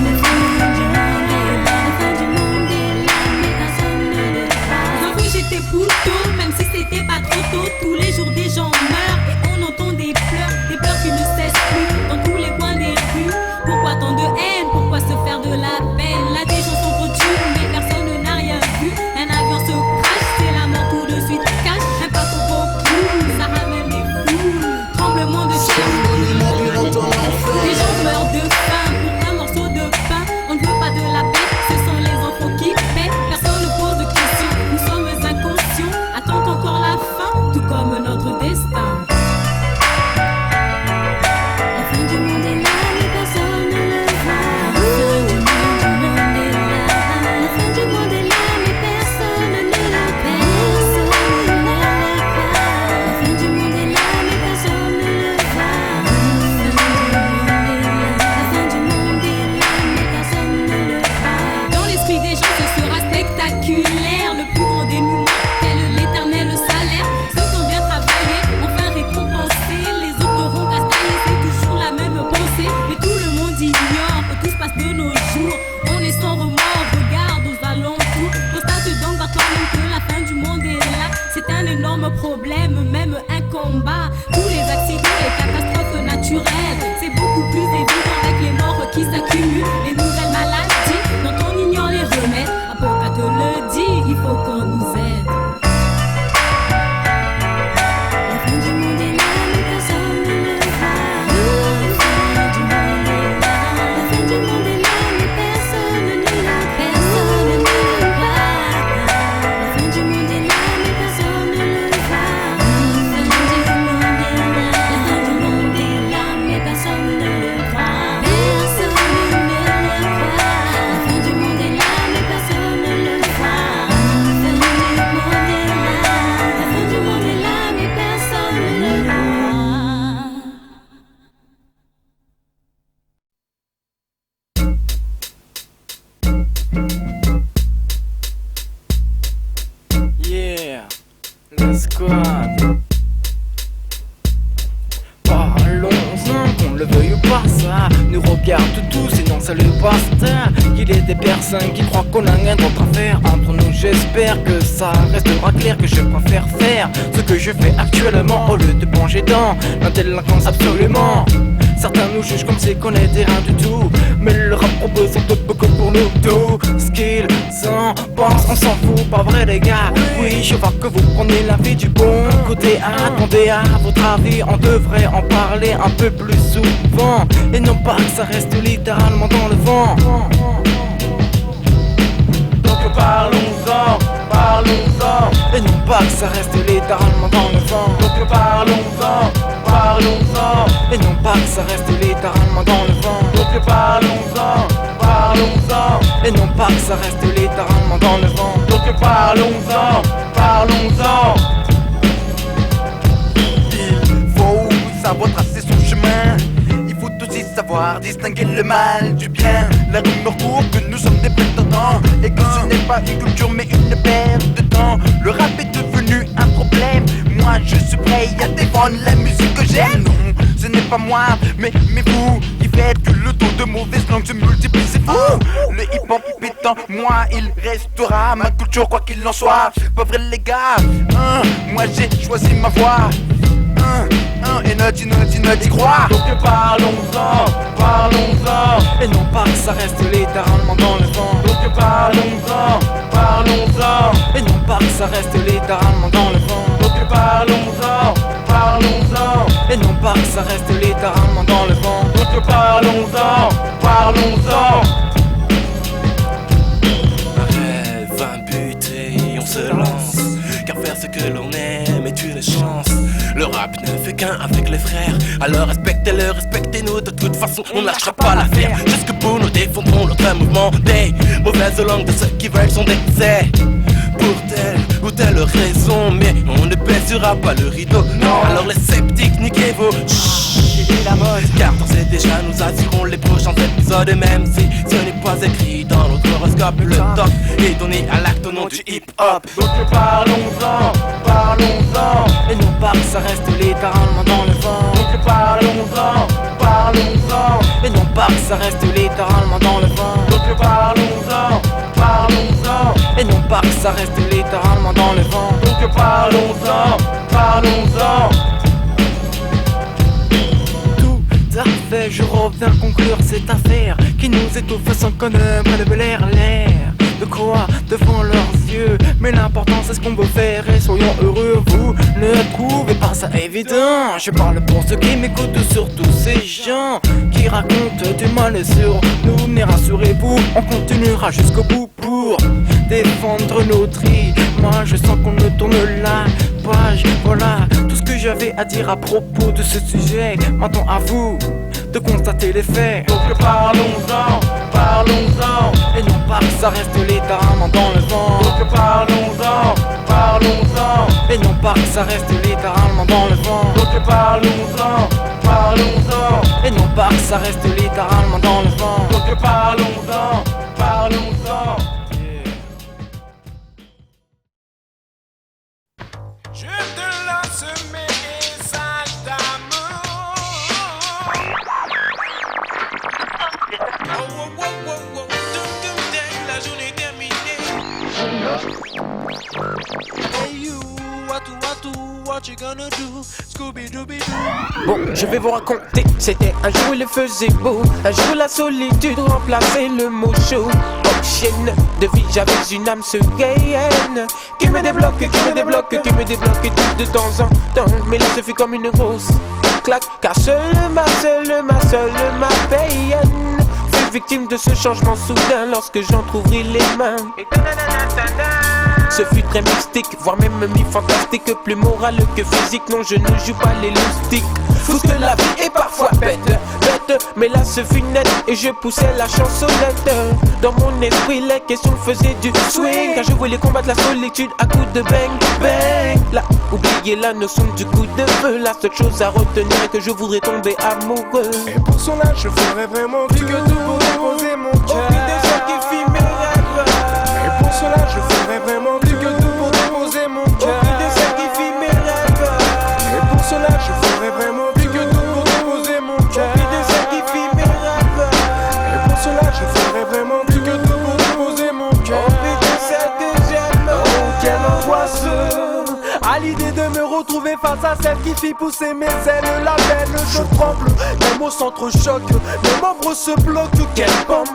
La fin du monde est là. La fin du monde est là, mais personne ne le croit. Dans oui, j'étais pour tout, même si c'était pas trop tôt. Tous les jours des gens meurent et on entend des pleurs qui ne cessent plus. Dans tous les même un combat. Tous les accidents et catastrophes naturelles, c'est beaucoup plus évident avec les morts qui s'accumulent. Les nouvelles maladies dont on ignore les remèdes. Apoca te le dit, il faut qu'on nous aide. La fin du monde est là, mais personne ne le voit. La fin du monde est là. La fin du monde est là, mais personne ne le voit. La fin du monde est là, mais personne ne le voit. La fin du monde est là. La fin du monde est là, mais personne ne le voit. Personne ne le voit. La fin du monde est là, mais personne ne le voit. La fin du monde est là. La fin du monde est là, mais personne ne le voit. Yeah, la squad. Parlons-en, qu'on le veuille ou pas, ça nous regarde tous et non ça le basta. Il est des personnes qui croient qu'on a rien d'autre à faire. Entre nous j'espère que ça restera clair que je préfère faire ce que je fais actuellement au lieu de plonger dans la délinquance absolument. Certains nous jugent comme si qu'on était rien du tout, mais le rap propose sont tout beaucoup pour nous. Tout ce qu'ils en pensent, on s'en fout, pas vrai les gars. Oui, je vois que vous prenez la vie du bon côté. Attendez, à votre avis, on devrait en parler un peu plus souvent, et non pas que ça reste littéralement dans le vent. Donc parlons-en, parlons-en, et non pas que ça reste littéralement dans le vent. Donc parlons-en, parlons-en, et non pas que ça reste littéralement dans le vent. Donc parlons-en, parlons-en, et non pas que ça reste littéralement dans le vent. Donc parlons-en, parlons-en. Il faut savoir tracer son chemin. Il faut aussi savoir distinguer le mal du bien. La rumeur court que nous sommes des prétendants et que ce n'est pas une culture mais une perte de temps. Le rap est devenu un problème. Moi je suis prêt à défendre la musique que j'aime. Non, ce n'est pas moi, mais vous qui faites que le taux de mauvaise langue se multiplie, c'est fou. Le hip-hop pétant, moi il restera ma culture quoi qu'il en soit. Pas vrai les gars, moi j'ai choisi ma voie. Et ne t'y crois. Donc parlons-en, parlons-en, et non pas que ça reste littéralement dans le vent. Donc parlons-en, parlons-en, et non pas que ça reste littéralement dans le vent. Donc parlons-en, parlons-en, et non pas que ça reste littéralement dans le vent. Donc parlons-en, parlons-en. Rêve, un but et on se lance, car faire ce que l'on aime est une chance. Le rap ne fait qu'un avec les frères, alors respectez-le, respectez-nous. De toute façon on lâchera pas l'affaire. Jusque pour nous défendrons notre mouvement. Des mauvaises langues de ceux qui veulent son décès pour telle ou telle raison, mais on ne baissera pas le rideau. Non, alors les sceptiques niquez vos la mode, car d'ores et déjà nous assurons les prochains épisodes. Même si ce n'est pas écrit dans notre horoscope, le top est donné à l'acte au nom du hip-hop. Donc parlons-en, parlons-en, et non pas que ça reste littéralement dans le vent. Donc parlons-en, parlons-en, et non pas que ça reste littéralement dans le vent. Donc parlons-en, parlons-en, et non pas que ça reste littéralement dans le vent. Donc parlons-en, parlons-en. Tout à fait, je reviens conclure cette affaire qui nous étouffe sans qu'on ne prenne l'air de croix devant leurs yeux. Mais l'important c'est ce qu'on veut faire et soyons heureux. Vous ne trouvez pas ça évident? Je parle pour ceux qui m'écoutent, surtout ces gens qui racontent du mal sur nous. Mais rassurez-vous, on continuera jusqu'au bout pour défendre notre île. Moi je sens qu'on me tourne la page. Voilà tout ce que j'avais à dire à propos de ce sujet. Maintenant à vous de constater les faits. Donc parlons-en, parlons-en, et non pas que ça reste littéralement dans le vent. Donc parlons-en, parlons-en, et non pas que ça reste littéralement dans le vent. Donc parlons-en, parlons-en, et non pas que ça reste littéralement dans le vent. Donc parlons-en, parlons-en. Je te lance mes messages d'amour. Oh, oh, oh, oh, oh. La journée terminée. Hey you, watu watu what you gonna do, Scooby-Dooby-Doo. Bon, je vais vous raconter, c'était un jour il faisait beau. Un jour la solitude remplaçait le mot chaud. Oh, chienne de vie, j'avais une âme sereine qui me débloque, qui me débloque, qui me débloque tout de temps en temps. Mais là ce fut comme une grosse claque, car seule ma païenne fut victime de ce changement soudain lorsque j'entrouvris les mains. Ce fut très mystique, voire même mi-fantastique, plus moral que physique. Non, je ne joue pas les loustiques. Fous que la vie est parfois bête, mais là ce fut net et je poussais la chansonnette. Dans mon esprit, les questions faisaient du swing, car je voulais combattre la solitude à coups de bang bang. Là, oubliez la notion du coup de feu. La seule chose à retenir est que je voudrais tomber amoureux. Et pour cela, je ferais vraiment plus que tout pour déposer mon cœur. Au vide de sacrifier mes rêves. Et pour cela, je ferais vraiment plus que tout pour déposer mon cœur. Au vide de sacrifier mes rêves. Et pour cela, je ferais vraiment plus que tout pour déposer mon cœur. Au vide de sacrifier mes rêves. Et pour cela, je ferais vraiment plus que tout pour déposer mon cœur. Au vide de celle que j'aime. Oh, quelle angoisse à l'idée de me retrouver face à celle qui fit pousser mes ailes. La peine, je tremble, mes mots s'entrechoquent, mes membres se bloquent. Quelle bombe,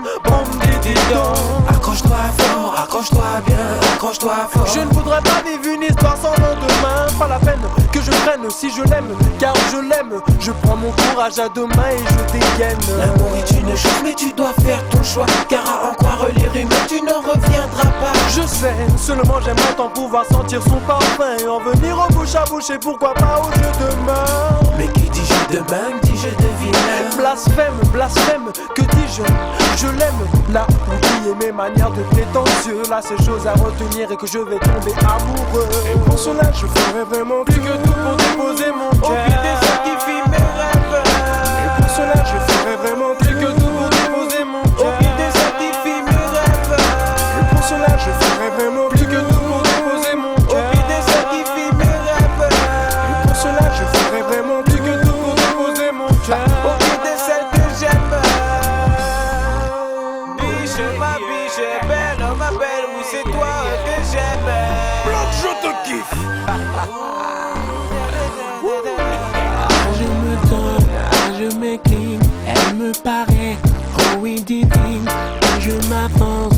des dents. Accroche-toi fort, accroche-toi bien, accroche-toi fort. Je ne voudrais pas vivre une histoire sans lendemain. Pas la peine que je prenne si je l'aime, car je l'aime. Je prends mon courage à deux mains et je dégaine. L'amour est une chose, mais tu dois faire ton choix, car à en croire les rumeurs, tu n'en reviendras pas. Je sais, seulement j'aimerais tant pouvoir sentir son parfum et en venir au bouche à bouche et pourquoi pas au jeu de main. Mais qui dit jeu de main, dit jeu de vilain. Blasphème, blasphème, que dis-je? Je l'aime, là, oubliez mes manières de prétentieux. La seule chose à retenir est que je vais tomber amoureux. Et pour cela, je ferais vraiment plus que tout pour déposer mon cœur. Au vide de sacrifier mes rêves. Et pour cela, je ferais vraiment plus que tout pour déposer mon cœur. Au vide de sacrifier mes rêves. Et pour cela, je ferais vraiment plus que tout pour déposer mon cœur. Au vide de sacrifier mes rêves. Et pour cela, je ferais vraiment plus que tout pour déposer mon cœur. Au vide de celle que j'aime. Biche, ma biche, belle, oh ma belle, oui c'est toi que j'aime. Bloc, je te kiffe. Je me donne, je m'incline, elle me paraît trop divine. Je m'avance,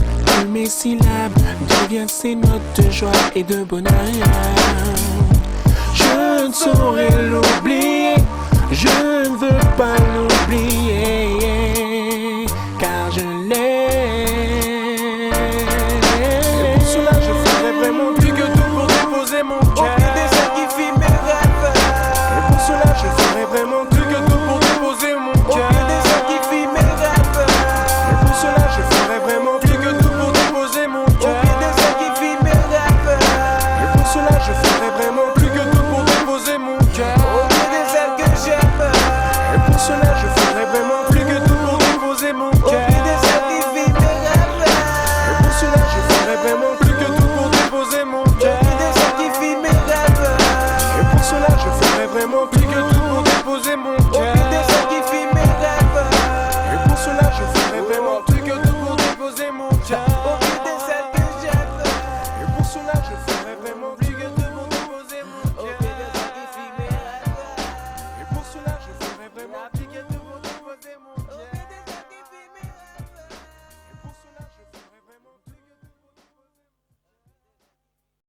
mes syllabes deviennent ces notes de joie et de bonheur. Je ne saurais